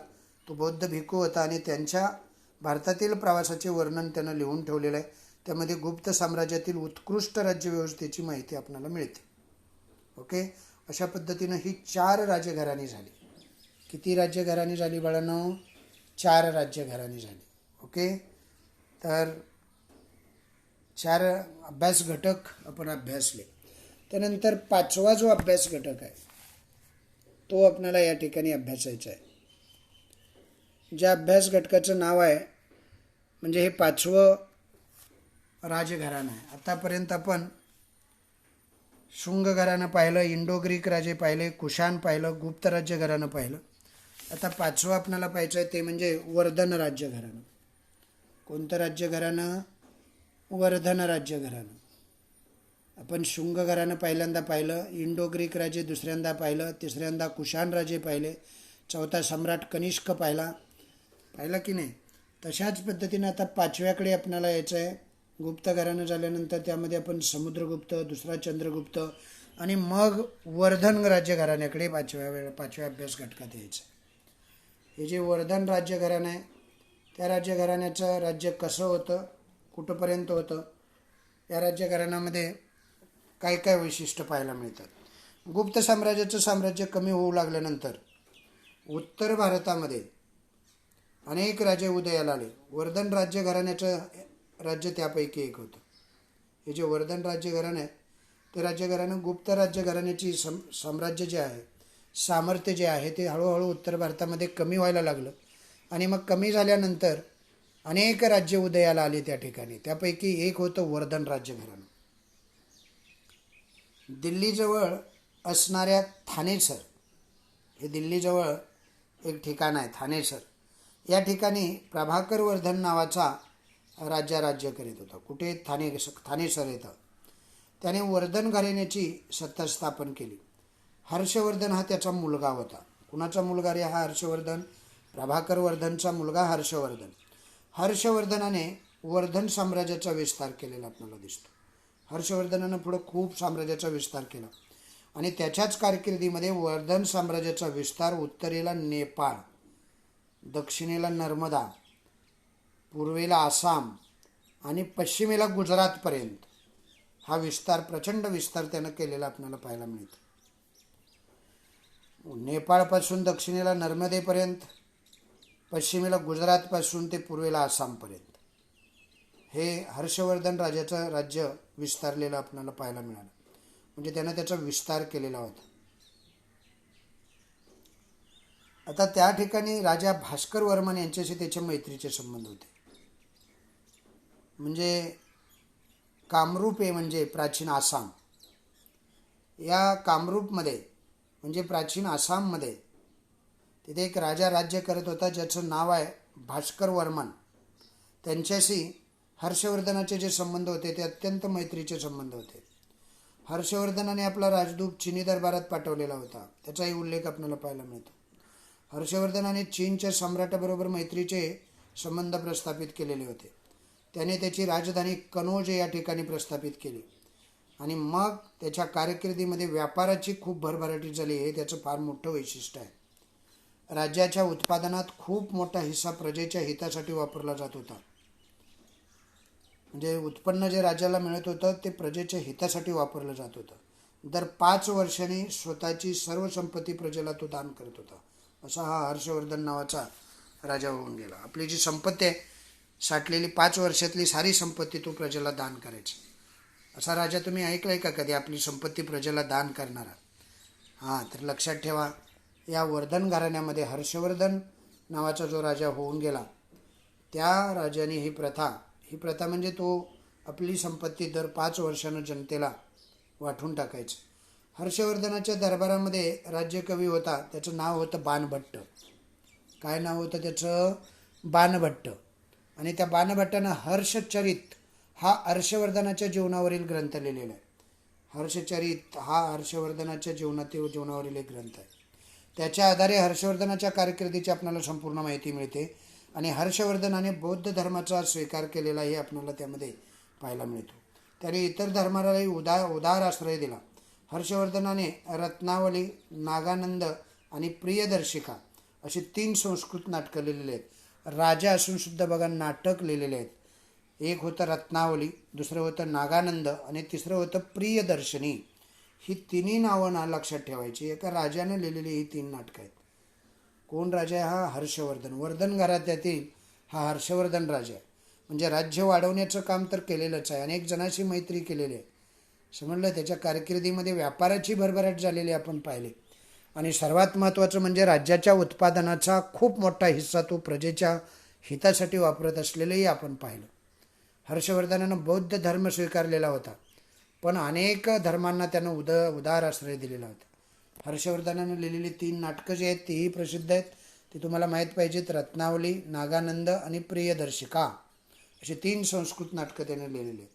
तो बौद्ध भिक्खू होता आणि त्यांच्या भारतातील प्रवासाचे वर्णन त्यानं लिहून ठेवलेलं आहे. त्यामध्ये गुप्त साम्राज्यातील उत्कृष्ट राज्यव्यवस्थेची माहिती आपल्याला मिळते. ओके, अशा पद्धतीनं ही 4 राज्यघराणी झाली. किती राज्यघराणी झाली बाळांनो? 4 राज्यघराणी झाली. ओके, तर 4 अभ्यास घटक आपण अभ्यासले. त्यानंतर 5वा जो अभ्यास घटक आहे तो आपल्याला या ठिकाणी अभ्यासायचा आहे. ज्या अभ्यास घटकाचं नाव आहे, म्हणजे हे 5वं राजघराणं आहे. आतापर्यंत आपण शुंग घराणं पाहिलं, इंडो ग्रीक राजे पाहिले, कुशाण पाहिलं, गुप्त राज्य घराणं पाहिलं. आता 5वं आपल्याला पाहायचं आहे ते म्हणजे वर्धन राज्य घराणं. कोणतं राज्य घराणं? वर्धन राज्य घराणं. आपण शुंग घराणं पहिल्यांदा पाहिलं, इंडो ग्रीक राजे दुसऱ्यांदा पाहिलं, तिसऱ्यांदा कुशाण राजे पाहिले, चौथा सम्राट कनिष्क पाहिला की नाही? तशाच पद्धतीनं आता 5व्याकडे आपल्याला यायचं आहे. गुप्त घराणं झाल्यानंतर त्यामध्ये आपण समुद्रगुप्त, दुसरा चंद्रगुप्त आणि मग वर्धन राज्य घराण्याकडे 5व्या अभ्यास घटकात यायचं. हे जे वर्धन राज्य घराणं आहे, त्या राज्य घराण्याचं राज्य कसं होतं, कुठंपर्यंत होतं, या राज्य घराण्यामध्ये काय काय वैशिष्ट्य पाहायला मिळतात. गुप्त साम्राज्याचं साम्राज्य कमी होऊ लागल्यानंतर उत्तर भारतामध्ये अनेक राजे उदयाला आले. वर्धन राज्य घराण्याचं राज्य त्यापैकी एक होतं. हे जे वर्धन राज्य घराणं आहे ते राज्य घराणं गुप्त राज्य घराण्याची साम्राज्य जे आहे, सामर्थ्य जे आहे, ते हळूहळू उत्तर भारतामध्ये कमी व्हायला लागलं. आणि मग कमी झाल्यानंतर अनेक राज्य उदयाला आले त्या ठिकाणी. त्यापैकी एक होतं वर्धन राज्य घराणं. दिल्लीजवळ असणाऱ्या थानेसर, हे दिल्लीजवळ एक ठिकाण आहे थानेसर, या ठिकाणी प्रभाकर वर्धन नावाचा राजा राज्य करीत होता. कुठे? थानेसर येतं. त्याने वर्धन घराण्याची सत्ता स्थापन केली. हर्षवर्धन हा त्याचा मुलगा होता. कुणाचा मुलगा रे हा? हर्षवर्धन. प्रभाकर वर्धनचा मुलगा हर्षवर्धन. हर्षवर्धनाने वर्धन साम्राज्याचा विस्तार केलेला आपल्याला दिसतो. हर्षवर्धनानं पुढं खूप साम्राज्याचा विस्तार केला आणि त्याच्याच कारकिर्दीमध्ये वर्धन साम्राज्याचा विस्तार उत्तरेला नेपाळ, दक्षिणेला नर्मदा, पूर्वेला आसाम आणि पश्चिमेला गुजरातपर्यंत हा विस्तार, प्रचंड विस्तार त्यानं केलेला आपल्याला पाहायला मिळतो. नेपाळपासून दक्षिणेला नर्मदेपर्यंत, पश्चिमेला गुजरातपासून ते पूर्वेला आसामपर्यंत हे हर्षवर्धन राजाचं राज्य विस्तारलेलं आपल्याला पाहायला मिळालं. म्हणजे त्यानं त्याचा विस्तार केलेला होता. आता त्या ठिकाणी राजा भास्कर वर्मन यांच्याशी त्याचे मैत्रीचे संबंध होते. म्हणजे कामरूप आहे म्हणजे प्राचीन आसाम, या कामरूपमध्ये म्हणजे प्राचीन आसाममध्ये तिथे एक राजा राज्य करत होता ज्याचं नाव आहे भास्कर वर्मन. त्यांच्याशी हर्षवर्धनाचे जे संबंध होते ते अत्यंत मैत्रीचे संबंध होते. हर्षवर्धनाने आपला राजदूत चीनी दरबारात पाठवलेला होता, त्याचाही उल्लेख आपल्याला पाहायला मिळतो. हर्षवर्धनाने चीनच्या सम्राटाबरोबर मैत्रीचे संबंध प्रस्थापित केलेले होते. त्याने त्याची राजधानी कनौज या ठिकाणी प्रस्थापित केली आणि मग त्याच्या कारकिर्दीमध्ये व्यापाराची खूप भरभराटी झाली. हे त्याचं फार मोठं वैशिष्ट्य आहे. राज्याच्या उत्पादनात खूप मोठा हिस्सा प्रजेच्या हितासाठी वापरला जात होता. म्हणजे उत्पन्न जे राज्याला मिळत होतं ते प्रजेच्या हितासाठी वापरलं जात होतं. दर 5 वर्षांनी स्वतःची सर्व संपत्ती प्रजेला तो दान करत होता. असा हा हर्षवर्धन नावाचा राजा होऊन गेला. आपली जी संपत्ती आहे साठलेली 5 वर्षातली सारी संपत्ती तो प्रजेला दान करायची. असा राजा तुम्ही ऐकलाय का कधी, आपली संपत्ती प्रजेला दान करणारा? हां, तर लक्षात ठेवा, या वर्धन घराण्यामध्ये हर्षवर्धन नावाचा जो राजा होऊन गेला त्या राजाने ही प्रथा म्हणजे तो आपली संपत्ती दर 5 वर्षानं जनतेला वाटून टाकायचं. हर्षवर्धनाच्या दरबारामध्ये राज्यकवी होता, त्याचं नाव होतं बाणभट्ट. काय नाव होतं त्याचं? बाणभट्ट. आणि त्या बाणभट्टानं हर्षचरित हा हर्षवर्धनाच्या जीवनावरील ग्रंथ लिहिलेला आहे. हर्षचरित हा हर्षवर्धनाच्या जीवनावरील एक ग्रंथ आहे. त्याच्या आधारे हर्षवर्धनाच्या कारकिर्दीची आपल्याला संपूर्ण माहिती मिळते आणि हर्षवर्धनाने बौद्ध धर्माचा स्वीकार केलेलाही आपल्याला त्यामध्ये पाहायला मिळतो. त्याने इतर धर्मालाही उदार आश्रय दिला. हर्षवर्धनाने रत्नावली, नागानंद आणि प्रियदर्शिका अशी 3 संस्कृत नाटकं लिहिलेली आहेत. राजा असून सुद्धा बघा नाटक लिहिलेले आहेत. एक होतं रत्नावली, दुसरं होतं नागानंद आणि तिसरं होतं प्रियदर्शनी. ही तिन्ही नावं लक्षात ठेवायची. एका राजाने लिहिलेली ही 3 नाटकं आहेत. कोण राजा आहे हा? हर्षवर्धन. वर्धन घराण्यातील हा हर्षवर्धन राजा आहे. म्हणजे राज्य वाढवण्याचं काम तर केलेलंच आहे. अनेक जणांशी मैत्री केलेली आहे. समजलं? त्याच्या कारकिर्दीमध्ये व्यापाराची भरभराट झालेली आपण पाहिली. आणि सर्वात महत्त्वाचं म्हणजे राज्याच्या उत्पादनाचा खूप मोठा हिस्सा तो प्रजेच्या हितासाठी वापरत असलेलंही आपण पाहिलं. हर्षवर्धनानं बौद्ध धर्म स्वीकारलेला होता, पण अनेक धर्मांना त्यानं उदार आश्रय दिलेला होता. हर्षवर्धनानं लिहिलेली 3 नाटकं जी आहेत तीही प्रसिद्ध आहेत. ती तुम्हाला माहीत पाहिजेत. रत्नावली, नागानंद आणि प्रियदर्शिका अशी 3 संस्कृत नाटकं त्यानं लिहिलेली आहेत.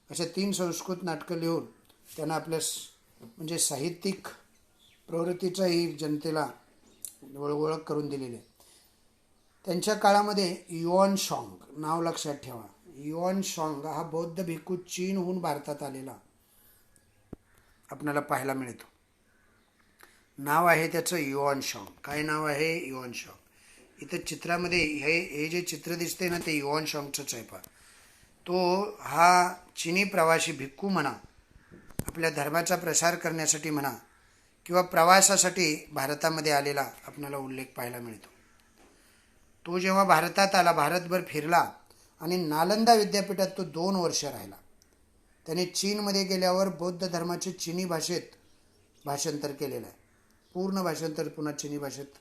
अशा 3 संस्कृत नाटकं लिहून त्यानं आपल्या म्हणजे साहित्यिक प्रवृत्तीचाही जनतेला ओळख करून दिलेली आहे. त्यांच्या काळामध्ये युआन शॉंग नाव लक्षात ठेवा. युआन शॉंग हा बौद्ध भिक्खू चीनहून भारतात आलेला आपल्याला पाहायला मिळतो. नाव आहे त्याचं युआन शॉंग. काय नाव आहे? युआन शॉंग. इथं चित्रामध्ये हे जे चित्र दिसते ना ते युआन शॉंगचंच आहे. पहा, तो हा चिनी प्रवासी भिक्खू म्हणा, आपल्या धर्माचा प्रसार करण्यासाठी म्हणा किंवा प्रवासासाठी भारतामध्ये आलेला आपल्याला उल्लेख पाहायला मिळतो. तो जेव्हा भारतात आला, भारतभर फिरला आणि नालंदा विद्यापीठात तो 2 वर्ष राहिला. त्याने चीनमध्ये गेल्यावर बौद्ध धर्माचे चीनी भाषेत भाषांतर केलेलं आहे. पूर्ण भाषांतर पुन्हा चीनी भाषेत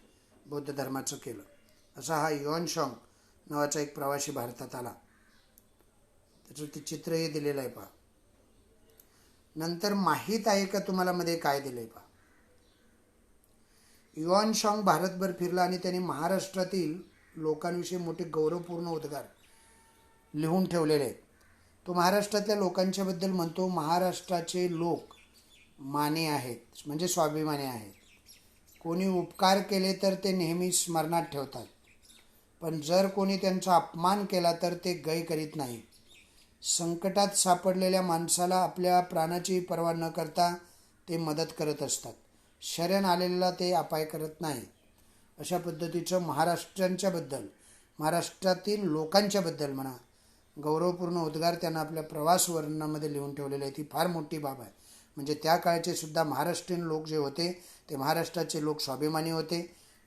बौद्ध धर्माचं केलं. असा हा युआन शॉंग नावाचा एक प्रवासी भारतात आला. त्याचं ते चित्रही दिलेलं आहे. पहा, नंतर माहीत आहे का तुम्हाला मध्ये काय दिलं आहे? पहा, युआन शॉंग भारतभर फिरला आणि त्याने महाराष्ट्रातील लोकांविषयी मोठे गौरवपूर्ण उद्गार लिहून ठेवलेले आहेत. तो महाराष्ट्रातल्या लोकांच्याबद्दल म्हणतो, महाराष्ट्राचे लोक माने आहेत, म्हणजे स्वाभिमानी आहेत. कोणी उपकार केले तर ते नेहमी स्मरणात ठेवतात, पण जर कोणी त्यांचा अपमान केला तर ते गय करीत नाही. संकटात सापडलेल्या माणसाला आपल्या प्राणाची पर्वा न करता ते मदत करत असतात. शरण आलेला ते अपाय करत नाही. अशा पद्धतीचं महाराष्ट्रातील लोकांच्याबद्दल म्हणा गौरवपूर्ण उद्गार त्यांना आपल्या प्रवास वर्णनामध्ये लिहून ठेवलेले आहे. ती फार मोठी बाब आहे. म्हणजे त्या काळचे सुद्धा महाराष्ट्रीयन लोक जे होते ते महाराष्ट्राचे लोक स्वाभिमानी होते.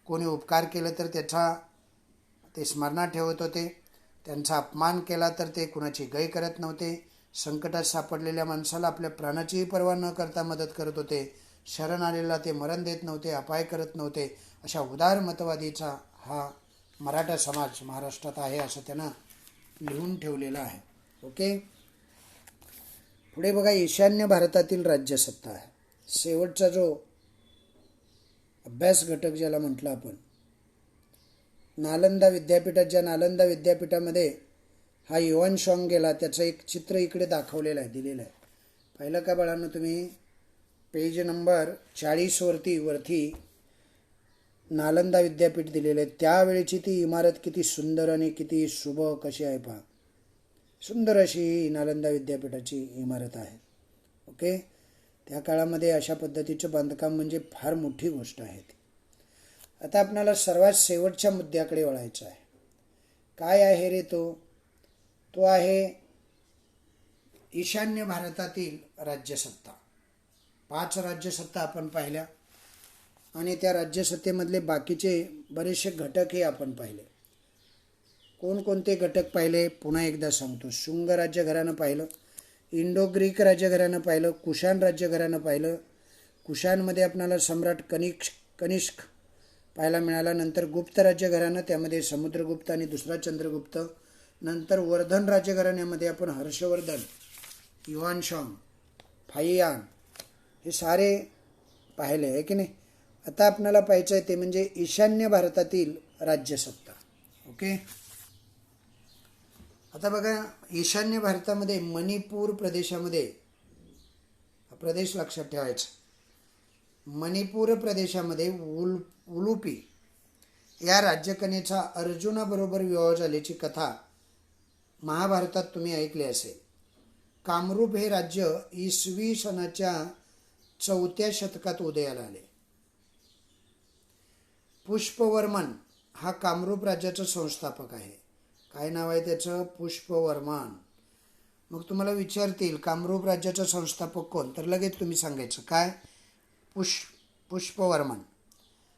कोणी उपकार केलं तर ते स्मरणात ठेवत होते. त्यांचा अपमान केला तर ते कुणाची गय करत नव्हते. संकटात सापडलेल्या माणसाला आपल्या प्राणाचीही पर्वा न करता मदत करत होते. शरण आलेला ते मरण देत नव्हते, अपाय करत नव्हते. अशा उदार मतवादीचा हा मराठा समाज महाराष्ट्रात आहे असं त्यानं लिहून ठेवलेलं आहे. ओके. पुढे बघा, ईशान्य भारतातील राज्यसत्ता आहे. शेवटचा जो अभ्यास घटक ज्याला म्हटलं आपण, नालंदा विद्यापीठात, ज्या नालंदा विद्यापीठामध्ये हा युआन शॉंग गेला त्याचं एक चित्र इकडे दाखवलेलं आहे, दिलेलं आहे. पाहिलं का बाळांनो तुम्ही? पेज नंबर 40 वरती नालंदा विद्यापीठ दिलेलं आहे. त्यावेळेची ती इमारत किती सुंदर आणि किती शुभ कशी आहे पहा. सुंदर अशी ही नालंदा विद्यापीठाची इमारत आहे. ओके. त्या काळामध्ये अशा पद्धतीचं बांधकाम म्हणजे फार मोठी गोष्ट आहे ती. आता आपल्याला सर्वात शेवटच्या मुद्द्याकडे वळायचं आहे. काय आहे रे तो? तो आहे ईशान्य भारतातील राज्यसत्ता. 5 राज्यसत्ता आपण पाहिल्या आणि त्या राज्यसत्तेमधले बाकीचे बरेचसे घटक हे आपण पाहिले. कोणकोणते घटक पाहिले पुन्हा एकदा सांगतो. शुंग राज्यघराणं पाहिलं, इंडो ग्रीक राज्यघराणं पाहिलं, कुशाण राज्यघराणं पाहिलं. कुशाणमध्ये आपल्याला सम्राट कनिष्क पाहायला मिळाला. नंतर गुप्त राज्यघराणं, त्यामध्ये समुद्रगुप्त आणि दुसरा चंद्रगुप्त. नंतर वर्धन राज्यघराण्यामध्ये आपण हर्षवर्धन, युआन शॉंग, फाहियान हे सारे पाहिले आहे की नाही. आता आपल्याला पाहायचं आहे ते म्हणजे ईशान्य भारतातील राज्यसत्ता. ओके. आता बघा, ईशान्य भारतामध्ये मणिपूर प्रदेशामध्ये, प्रदेश लक्षात ठेवायचा, मणिपूर प्रदेशामध्ये उलुपी या राज्यकन्येचा अर्जुनाबरोबर विवाह झाल्याची कथा महाभारतात तुम्ही ऐकले असेल. कामरूप हे राज्य इसवी सनाच्या 4थ्या शतकात उदयाला आले. पुष्पवर्मन हा कामरूप राज्याचा संस्थापक आहे. काय नाव आहे त्याचं? पुष्पवर्मन. मग तुम्हाला विचारतील कामरूप राज्याचा संस्थापक कोण, तर लगेच तुम्ही सांगायचं काय? पुष्पवर्मन.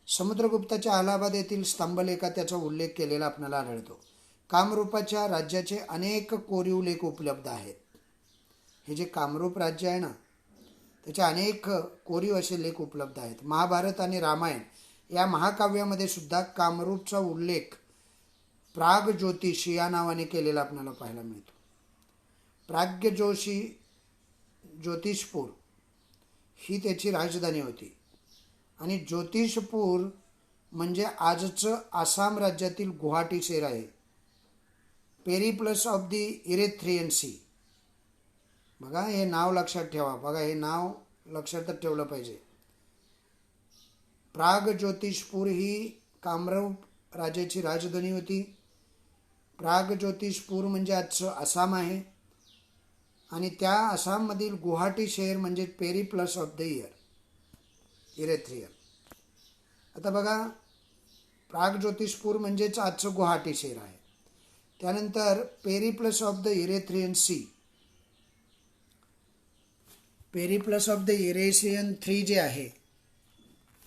समुद्रगुप्ताच्या अलाहाबाद येथील स्तंभलेखात त्याचा उल्लेख केलेला आपल्याला आढळतो. कामरूपाच्या राज्याचे अनेक कोरीव लेख उपलब्ध आहेत. हे जे कामरूप राज्य आहे ना, त्याचे अनेक कोरीव असे लेख उपलब्ध आहेत. महाभारत आणि रामायण या महाकाव्यामध्ये सुद्धा कामरूपचा उल्लेख प्रागज्योतिष या नावाने केलेला आपल्याला पाहायला मिळतो. ज्योतिषपूर ही त्याची राजधानी होती आणि ज्योतिषपूर म्हणजे आजचं आसाम राज्यातील गुवाहाटी शहर आहे. Periplus of the Erythraean Sea. बघा, हे नाव लक्षात ठेवा. बघा, हे नाव लक्षात ठेवलं पाहिजे. प्रागज्योतिषपूर ही कामरूप राज्याची राजधानी होती. प्रागज्योतिषपूर म्हणजे आजचं आसाम आहे आणि त्या आसाममधील गुवाहाटी शहर म्हणजे पेरिप्लस ऑफ द इरेथ्रियन. आता बघा, प्रागज्योतिषपूर म्हणजेच आजचं गुवाहाटी शहर आहे. त्यानंतर Periplus of the Erythraean Sea, Periplus of the Erythraean 3 जे आहे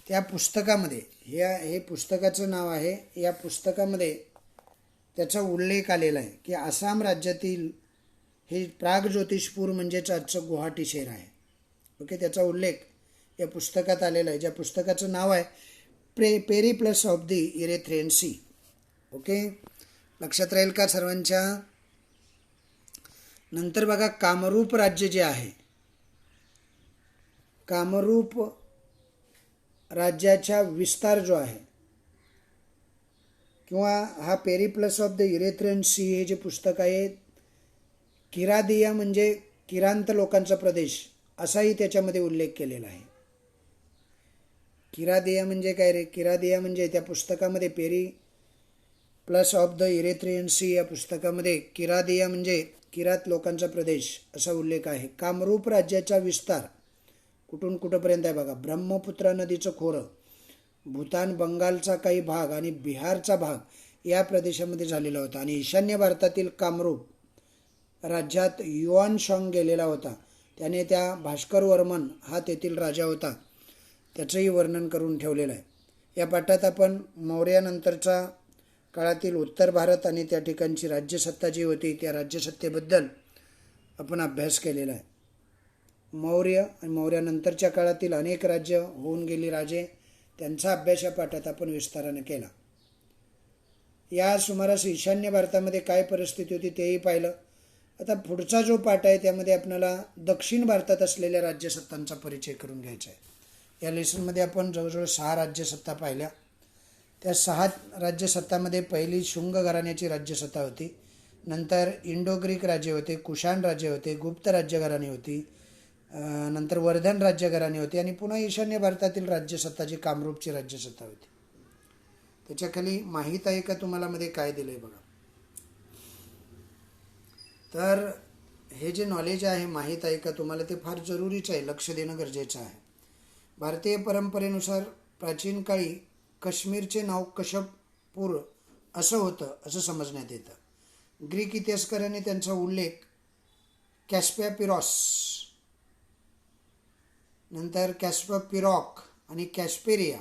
त्या पुस्तकामध्ये, हे पुस्तकाचं नाव आहे. या पुस्तकामध्ये त्याचा उल्लेख आलेला आहे की आसाम राज्यातील हे प्रागज्योतिषपूर म्हणजेच आजचं गुवाहाटी शहर आहे. ओके. त्याचा उल्लेख या पुस्तकात आलेला आहे, ज्या पुस्तकाचं नाव आहे Periplus of the Erythraean Sea. Okay. लक्षात राहील का सर्वांच्या? नंतर बघा, कामरूप राज्य जे आहे, कामरूप राज्याचा विस्तार जो आहे किंवा हा Periplus of the Erythraean C हे जे पुस्तक आहे, किरादिया म्हणजे किरांत लोकांचा प्रदेश असाही त्याच्यामध्ये उल्लेख केलेला आहे. किरादिया म्हणजे काय रे? किरादिया म्हणजे त्या पुस्तकामध्ये Periplus of the Erythraean C या पुस्तकामध्ये किरादिया म्हणजे किरात लोकांचा प्रदेश असा उल्लेख आहे. कामरूप राज्याचा विस्तार कुठून कुठंपर्यंत आहे बघा. ब्रह्मपुत्रा नदीचं खोरं, भूतान, बंगालचा काही भाग आणि बिहारचा भाग या प्रदेशामध्ये झालेला होता. आणि ईशान्य भारतातील कामरूप राज्यात युआन शॉंग गेलेला होता. त्याने त्या भास्करवर्मन हा तेथील राजा होता, त्याचंही वर्णन करून ठेवलेलं आहे. या पाठात आपण मौर्यानंतरचा काळातील उत्तर भारत आणि त्या ठिकाणची राज्यसत्ता जी होती त्या राज्यसत्तेबद्दल आपण अभ्यास केलेला आहे. मौर्य आणि मौर्यानंतरच्या काळातील अनेक राज्य होऊन गेली राजे, त्यांचा अभ्यास या पाठात आपण विस्ताराने केला. या सुमारास ईशान्य भारतामध्ये काय परिस्थिती होती तेही पाहिलं. आता पुढचा जो पाठ आहे त्यामध्ये आपल्याला दक्षिण भारतात असलेल्या राज्यसत्तांचा परिचय करून घ्यायचा आहे. या लेसनमध्ये आपण जवळजवळ 6 राज्यसत्ता पाहिल्या. त्या 6 राज्यसत्तामध्ये पहिली शुंग घराण्याची राज्यसत्ता होती. नंतर इंडो ग्रीक राज्य होते, कुशाण राज्य होते, गुप्त राज्यघराणी होती, नंतर वर्धन राज्यघराणी होती आणि पुन्हा ईशान्य भारतातील राज्यसत्ता जी कामरूपची राज्यसत्ता होती. त्याच्याखाली माहीत आहे का तुम्हाला मध्ये काय दिलं आहे बघा. तर हे जे नॉलेज आहे माहीत आहे का तुम्हाला ते फार जरुरीच आहे, लक्ष देणं गरजेचं आहे. भारतीय परंपरेनुसार प्राचीन काळी काश्मीरचे नाव कशपूर असं होतं असं समजण्यात येतं. ग्रीक इतिहासकारांनी त्यांचा उल्लेख कॅस्पियापिरॉस, नंतर कॅस्पियरॉक आणि कॅस्पेरिया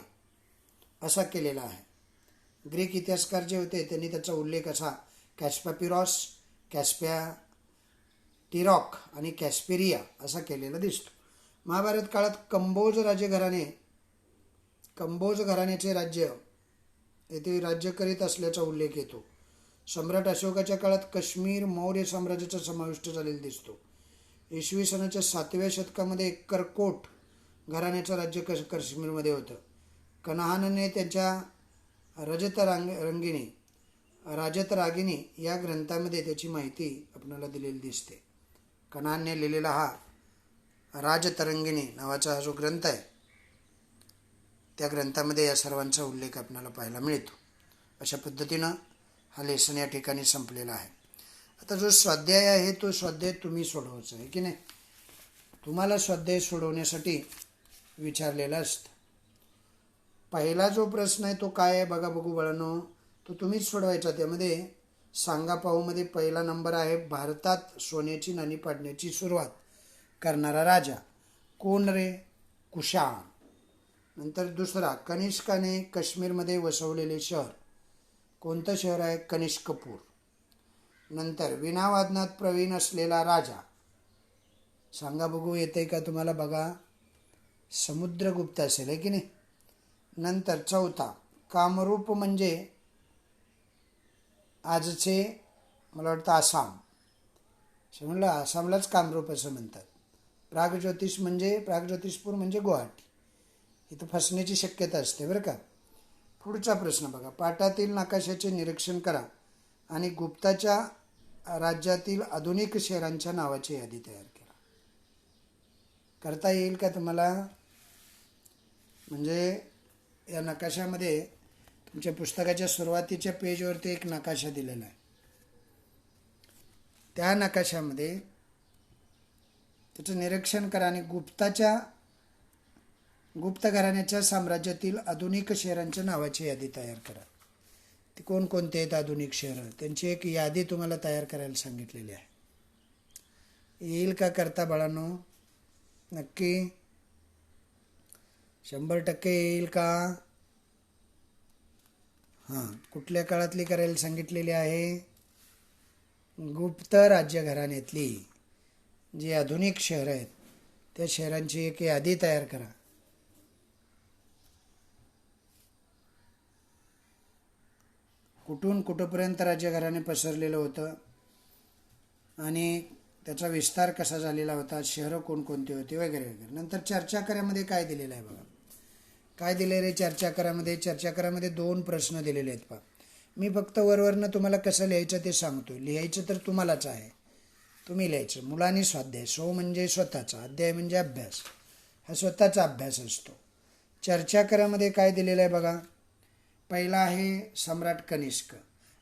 असा केलेला आहे. ग्रीक इतिहासकार जे होते त्यांनी त्याचा उल्लेख असा कॅस्पियापिरॉस, कॅस्पियाटिरॉक आणि कॅस्पेरिया असा केलेला दिसतो. महाभारत काळात कंबोज घराण्याचे राज्य येथे राज्य करीत असल्याचा उल्लेख येतो. सम्राट अशोकाच्या काळात काश्मीर मौर्य साम्राज्याचा समाविष्ट झालेला दिसतो. इसवी सनाच्या 7व्या शतकामध्ये करकोट घराण्याचं राज्य काश्मीरमध्ये होतं. कनाहानने त्यांच्या राजतरागिनी या ग्रंथामध्ये त्याची माहिती आपल्याला दिलेली दिसते. कनाहानने लिहिलेला हा राजतरंगिणी नावाचा हा जो ग्रंथ आहे त्या ग्रंथामध्ये या सर्वांचा उल्लेख आपल्याला पाहायला मिळतो. अशा पद्धतीनं हा लेसन या ठिकाणी संपलेला आहे. आता जो स्वाध्याय आहे तो स्वाध्याय तुम्ही सोडवायचा आहे की नाही. तुम्हाला स्वाध्याय सोडवण्यासाठी विचारलेला असतं. पहिला जो प्रश्न आहे तो काय आहे बघू बाळांनो, तो तुम्हीच सोडवायचा. त्यामध्ये सांगा पाहूमध्ये पहिला नंबर आहे भारतात सोन्याची नाणी पाडण्याची सुरुवात करणारा राजा कोण रे? कुशाण. नंतर दुसरा, कनिष्काने काश्मीरमध्ये वसवलेले शहर कोणतं शहर आहे? कनिष्कपूर. नंतर वीणावादनात प्रवीण असलेला राजा सांगा बघू, येते का तुम्हाला बघा. समुद्रगुप्त असेल आहे की नाही. नंतर चौथा, कामरूप म्हणजे आजचे मला वाटतं आसाम. असं म्हणलं आसामलाच कामरूप असं म्हणतात. प्रागज्योतिषपूर म्हणजे गुवाहाटी. इथं फसण्याची शक्यता असते बरं का. पुढचा प्रश्न बघा, पाठातील नकाशाचे निरीक्षण करा आणि गुप्ताच्या राज्यातील आधुनिक शहरांच्या नावाची यादी तयार करा. करता येईल का तुम्हाला? म्हणजे या नकाशामध्ये तुमच्या पुस्तकाच्या सुरुवातीच्या पेजवरती एक नकाशा दिलेला आहे. त्या नकाशामध्ये त्याचं निरीक्षण करा आणि गुप्त घराण्याच्या साम्राज्यातील आधुनिक शहरांच्या नावाची यादी तयार करा. ते कोणकोणते आहेत आधुनिक शहरं त्यांची एक यादी तुम्हाला तयार करायला सांगितलेली आहे. येईल का करता बाळांनो? नक्की 100% येईल का? हां, कुठल्या काळातली करायला सांगितलेली आहे? गुप्त राज्यघराण्यातली जी आधुनिक शहरं आहेत त्या शहरांची एक यादी तयार करा. कुठून कुठंपर्यंत राज्यघराणे पसरलेलं होतं आणि त्याचा विस्तार कसा झालेला होता, शहरं कोणकोणती होती वगैरे वगैरे. नंतर चर्चाकरामध्ये काय दिलेलं आहे बघा. काय दिले रे चर्चाकरामध्ये? चर्चाकरामध्ये 2 प्रश्न दिलेले आहेत पहा. मी फक्त वरवरनं तुम्हाला कसं लिहायचं ते सांगतो. लिहायचं तर तुम्हालाच आहे, तुम्ही लिहायचं. मुलांनी स्वाध्याय, म्हणजे स्वतःचा, अध्याय म्हणजे अभ्यास. हा स्वतःचा अभ्यास असतो. चर्चाकरामध्ये काय दिलेलं आहे बघा. पहिला आहे सम्राट कनिष्क.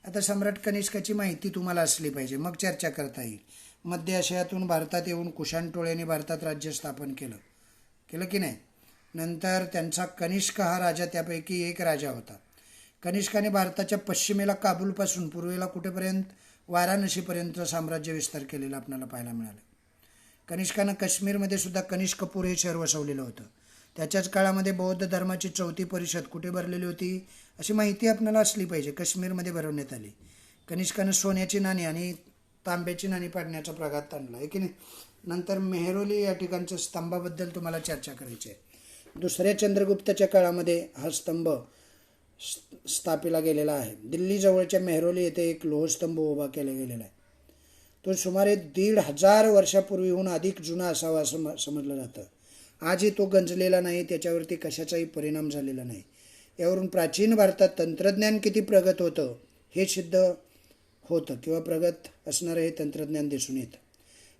आता सम्राट कनिष्काची माहिती तुम्हाला असली पाहिजे, मग चर्चा करता येईल. मध्य आशियातून भारतात येऊन कुशाण टोळ्याने भारतात राज्य स्थापन केलं की नाही. नंतर त्यांचा कनिष्क हा राजा त्यापैकी एक राजा होता. कनिष्काने भारताच्या पश्चिमेला काबूलपासून पूर्वेला कुठेपर्यंत वाराणसीपर्यंत साम्राज्य विस्तार केलेला आपल्याला पाहायला मिळालं. कनिष्कानं काश्मीरमध्ये सुद्धा कनिष्कपूर हे शहर वसवलेलं होतं. त्याच्याच काळामध्ये बौद्ध धर्माची 4थी परिषद कुठे भरलेली होती अशी माहिती आपल्याला असली पाहिजे. काश्मीरमध्ये भरवण्यात आली. कनिष्कानं सोन्याची नाणी आणि तांब्याची नाणी पाडण्याचा प्रघात आणला आहे की नाही. नंतर मेहरोली या ठिकाणच्या स्तंभाबद्दल तुम्हाला चर्चा करायची आहे. दुसऱ्या चंद्रगुप्ताच्या काळामध्ये हा स्तंभ स्थापिला गेलेला आहे. दिल्ली जवळच्या मेहरोली येथे एक लोहस्तंभ उभा केला गेलेला आहे. तो सुमारे 1500 वर्षापूर्वीहून अधिक जुना असावा असं समजलं जातं. आजही तो गंजलेला नाही, त्याच्यावरती कशाचाही परिणाम झालेला नाही. यावरून प्राचीन भारतात तंत्रज्ञान किती प्रगत होतं हे सिद्ध होतं किंवा प्रगत असणारं हे तंत्रज्ञान दिसून येतं.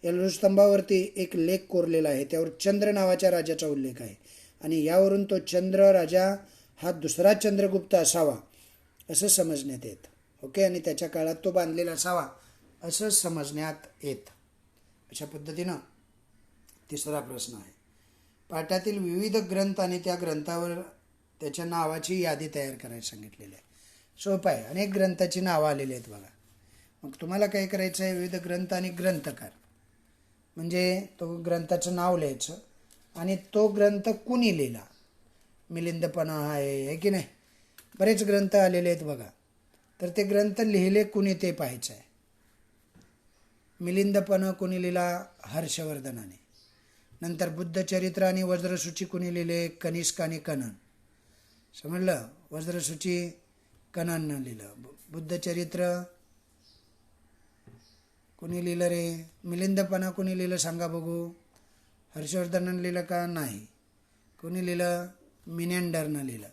या लोहस्तंभावरती एक लेख कोरलेला आहे, त्यावर चंद्र नावाच्या राजाचा उल्लेख आहे आणि यावरून तो चंद्र राजा हा दुसरा चंद्रगुप्त असावा असं समजण्यात येतं. ओके, आणि त्याच्या काळात तो बांधलेला असावा असं समजण्यात येतं. अशा पद्धतीनं तिसरा प्रश्न आहे, पाठातील विविध ग्रंथ आणि त्या ग्रंथावर त्याच्या नावाची यादी तयार करायला सांगितलेली आहे. सोपं आहे, अनेक ग्रंथाची नावं आलेली आहेत बघा. मग तुम्हाला काय करायचं आहे, विविध ग्रंथ आणि ग्रंथकार म्हणजे तो ग्रंथाचं नाव लिहायचं आणि तो ग्रंथ कुणी लिहिला. मिलिंदपणा आहे की नाही, बरेच ग्रंथ आलेले आहेत बघा. तर ते ग्रंथ लिहिले कुणी ते पाहायचं आहे. मिलिंदपणा कुणी लिहिला, हर्षवर्धनाने. नंतर बुद्धचरित्र आणि वज्रसूची कुणी लिहिले, कनिष्क आणि कणन. समजलं, वज्रसूची कणननं लिहिलं. बुद्धचरित्र कुणी लिहिलं रे, मिलिंदपणा कुणी लिहिलं सांगा बघू. हर्षवर्धनानं लिहिलं का, नाही. कुणी लिहिलं, मिनेंडरनं लिहिलं.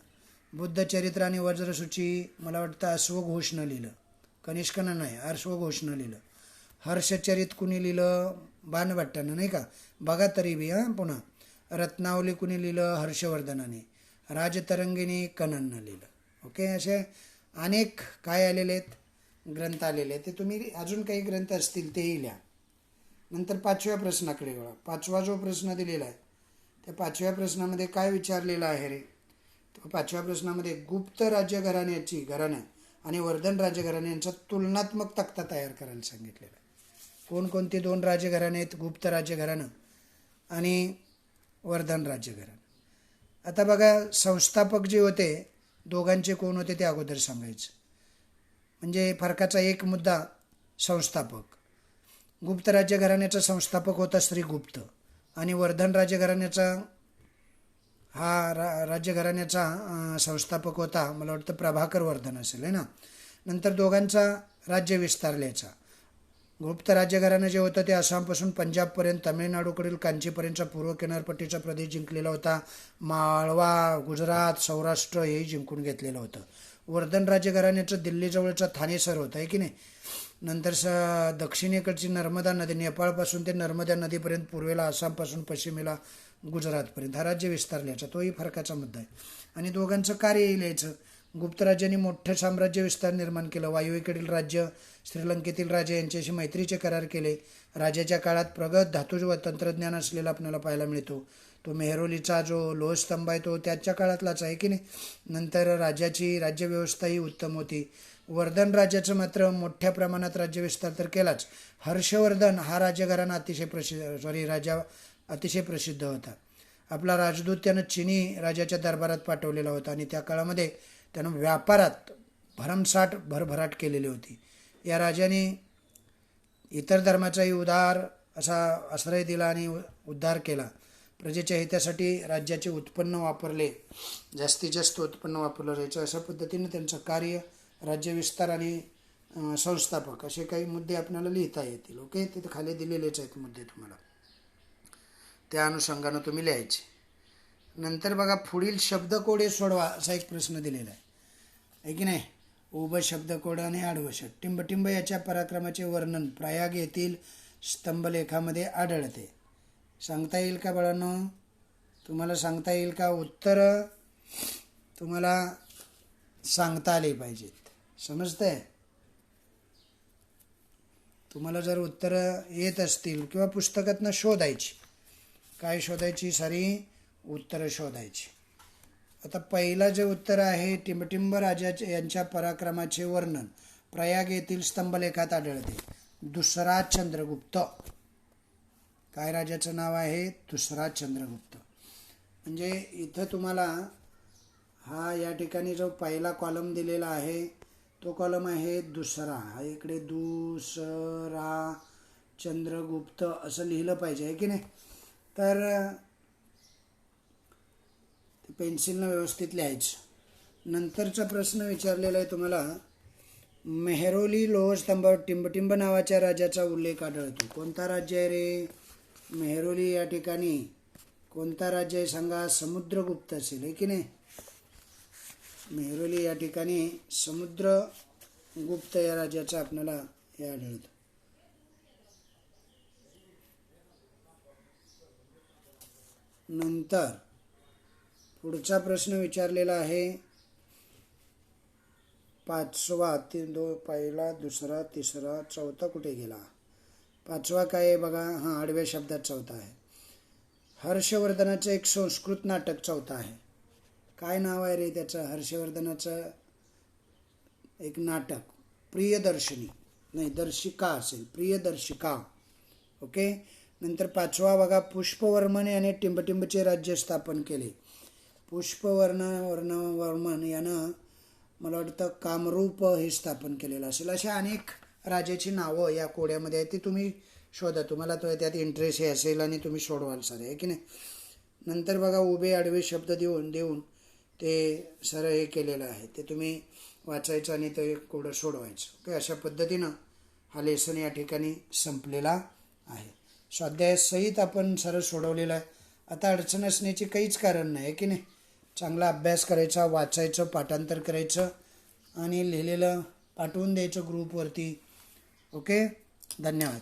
बुद्धचरित्र आणि वज्रसूची मला वाटतं अश्वघोषनं लिहिलं, कनिष्कनं नाही, अश्वघोषनं लिहिलं. हर्षचरित कुणी लिहिलं, बाणभट्टानं, नाही का. बघा तरी बी पुन्हा रत्नावली कुणी लिहिलं, हर्षवर्धनाने. राजतरंगिणी कणननं लिहिलं. ओके, असे अनेक काय आलेले आहेत, ग्रंथ आलेले आहेत. ते तुम्ही अजून काही ग्रंथ असतील तेही लिहा. नंतर 5व्या प्रश्नाकडे वळा. 5वा जो प्रश्न दिलेला आहे त्या 5व्या प्रश्नामध्ये काय विचारलेलं आहे रे, तर 5व्या प्रश्नामध्ये गुप्त घराणा आणि वर्धन राजघराणे यांचा तुलनात्मक तक्ता तयार करायला सांगितलेला आहे. कोणकोणती 2 राजघराणे आहेत, गुप्त राज्यघराणं आणि वर्धन राज्यघराणं. आता बघा, संस्थापक जे होते दोघांचे कोण होते ते अगोदर सांगायचं. म्हणजे फरकाचा एक मुद्दा, संस्थापक. गुप्त राज्यघराण्याचा संस्थापक होता श्रीगुप्त आणि वर्धन राज्यघराण्याचा राज्यघराण्याचा संस्थापक होता मला वाटतं प्रभाकर वर्धन असेल आहे ना. नंतर दोघांचा राज्य विस्तार लिहायचा. गुप्त राज्यघराणं जे होतं ते आसामपासून पंजाबपर्यंत, तामिळनाडूकडील कांचीपर्यंतचा पूर्व किनारपट्टीचा प्रदेश जिंकलेला होता. माळवा, गुजरात, सौराष्ट्र हेही जिंकून घेतलेलं होतं. वर्धन राज्यघराण्याचं दिल्लीजवळचा ठाणेसर होतं आहे की नाही. नंतर दक्षिणेकडची नर्मदा नदी, नेपाळपासून ते नर्मदा नदीपर्यंत, पूर्वेला आसामपासून पश्चिमेला गुजरातपर्यंत हा राज्य विस्तार लिहायचा. तोही फरकाचा मुद्दा आहे. आणि दोघांचं कार्यही लिहायचं. गुप्त राज्याने मोठं साम्राज्य विस्तार निर्माण केलं. वायुव्येकडील राज्य, श्रीलंकेतील राजे यांच्याशी मैत्रीचे करार केले. राजाच्या काळात प्रगत धातू व तंत्रज्ञान असलेला आपल्याला पाहायला मिळतो. तो मेहरोलीचा जो लोहस्तंभ आहे तो त्याच्या काळातलाच आहे की नाही. नंतर राजाची राज्यव्यवस्थाही उत्तम होती. वर्धन राज्याचं मात्र मोठ्या प्रमाणात राज्यविस्तार तर केलाच. हर्षवर्धन हा राज्यघराणा राजा अतिशय प्रसिद्ध होता. आपला राजदूत त्यानं चिनी राजाच्या दरबारात पाठवलेला होता आणि त्या काळामध्ये त्यानं व्यापारात भरमसाठ भरभराट केलेली होती. या राजाने इतर धर्माचाही उदार असा आश्रय दिला आणि उद्धार केला. प्रजेच्या हितासाठी राज्याचे उत्पन्न वापरले, जास्तीत जास्त उत्पन्न वापरलं जायचं. अशा पद्धतीने त्यांचं कार्य, राज्यविस्तार आणि संस्थापक असे काही मुद्दे आपल्याला लिहिता येतील. ओके, तिथे खाली दिलेलेच आहेत मुद्दे तुम्हाला, त्या अनुषंगानं तुम्ही लिहायचे. नंतर बघा, पुढील शब्दकोडे सोडवा असा एक प्रश्न दिलेला आहे की नाही. उभं शब्दकोड आणि आडवं शब्द. टिंबटिंब याच्या पराक्रमाचे वर्णन प्रयाग येथील स्तंभलेखामध्ये आढळते. सांगता येईल का बाळांनो, तुम्हाला सांगता येईल का? उत्तर तुम्हाला सांगता आले पाहिजेत, समजतंय. तुम्हाला जर उत्तरं येत असतील किंवा पुस्तकातनं शोधायची, काय शोधायची, सारी उत्तरं शोधायची. आता पहिलं जे उत्तर आहे, टिंबटिंब राजाचे यांच्या पराक्रमाचे वर्णन प्रयाग येथील स्तंभलेखात आढळते. दुसरा चंद्रगुप्त. काय राजाचं नाव आहे? दुसरा चंद्रगुप्त. म्हणजे इथं तुम्हाला हा या ठिकाणी जो पहिला कॉलम दिलेला आहे तो कॉलम आहे दुसरा. हा इकडे दुसरा चंद्रगुप्त असं लिहिलं पाहिजे आहे की नाही. तर पेन्सिलनं व्यवस्थित लिहायचं. नंतरचा प्रश्न विचारलेला आहे तुम्हाला, मेहरोली लोह स्तंभावर टिंबटिंब नावाच्या राजाचा उल्लेख आढळतो. कोणता राज्य आहे रे? मेहरोली या ठिकाणी कोणता राज्य आहे सांगा? समुद्रगुप्त असेल आहे की नाही. मेहरोली या ठिकाणी समुद्रगुप्त या राज्याचा आपल्याला हे आढळतं. नंतर पुढचा प्रश्न विचारलेला आहे पाचवा. पहिला, दुसरा, तिसरा, चौथा कुठे गेला? पाचवा काय आहे बघा. हां, आडव्या शब्दात चौथा आहे. हर्षवर्धनाचं एक संस्कृत नाटक चौथा आहे. काय नाव आहे रे त्याचं? हर्षवर्धनाचं एक नाटक प्रियदर्शिनी, नाही दर्शिका असेल, प्रियदर्शिका. ओके. नंतर पाचवा बघा, पुष्पवर्मन याने टिंबटिंबचे राज्य स्थापन केले. पुष्पवर्मन यानं मला वाटतं कामरूप हे स्थापन केलेलं असेल. अशा अनेक राजाची नावं या कोड्यामध्ये आहेत. ती तुम्ही शोधा, तुम्हाला तो त्यात इंटरेस्ट हे असेल आणि तुम्ही सोडवाल सर, आहे की नाही. नंतर बघा, उभे आडवे शब्द देऊन ते सरळ हे केलेलं आहे, ते तुम्ही वाचायचं आणि ते कोडं सोडवायचं. ओके. अशा पद्धतीनं हा लेसन या ठिकाणी संपलेला आहे. स्वाध्यायासहित आपण सरळ सोडवलेला आहे. आता अडचण असण्याची काहीच कारण नाही, आहे की नाही. चांगला अभ्यास करायचा, वाचायचं, पाठांतर करायचं आणि लिहिलेलं पाठवून द्यायचं ग्रुपवरती. ओके. धन्यवाद.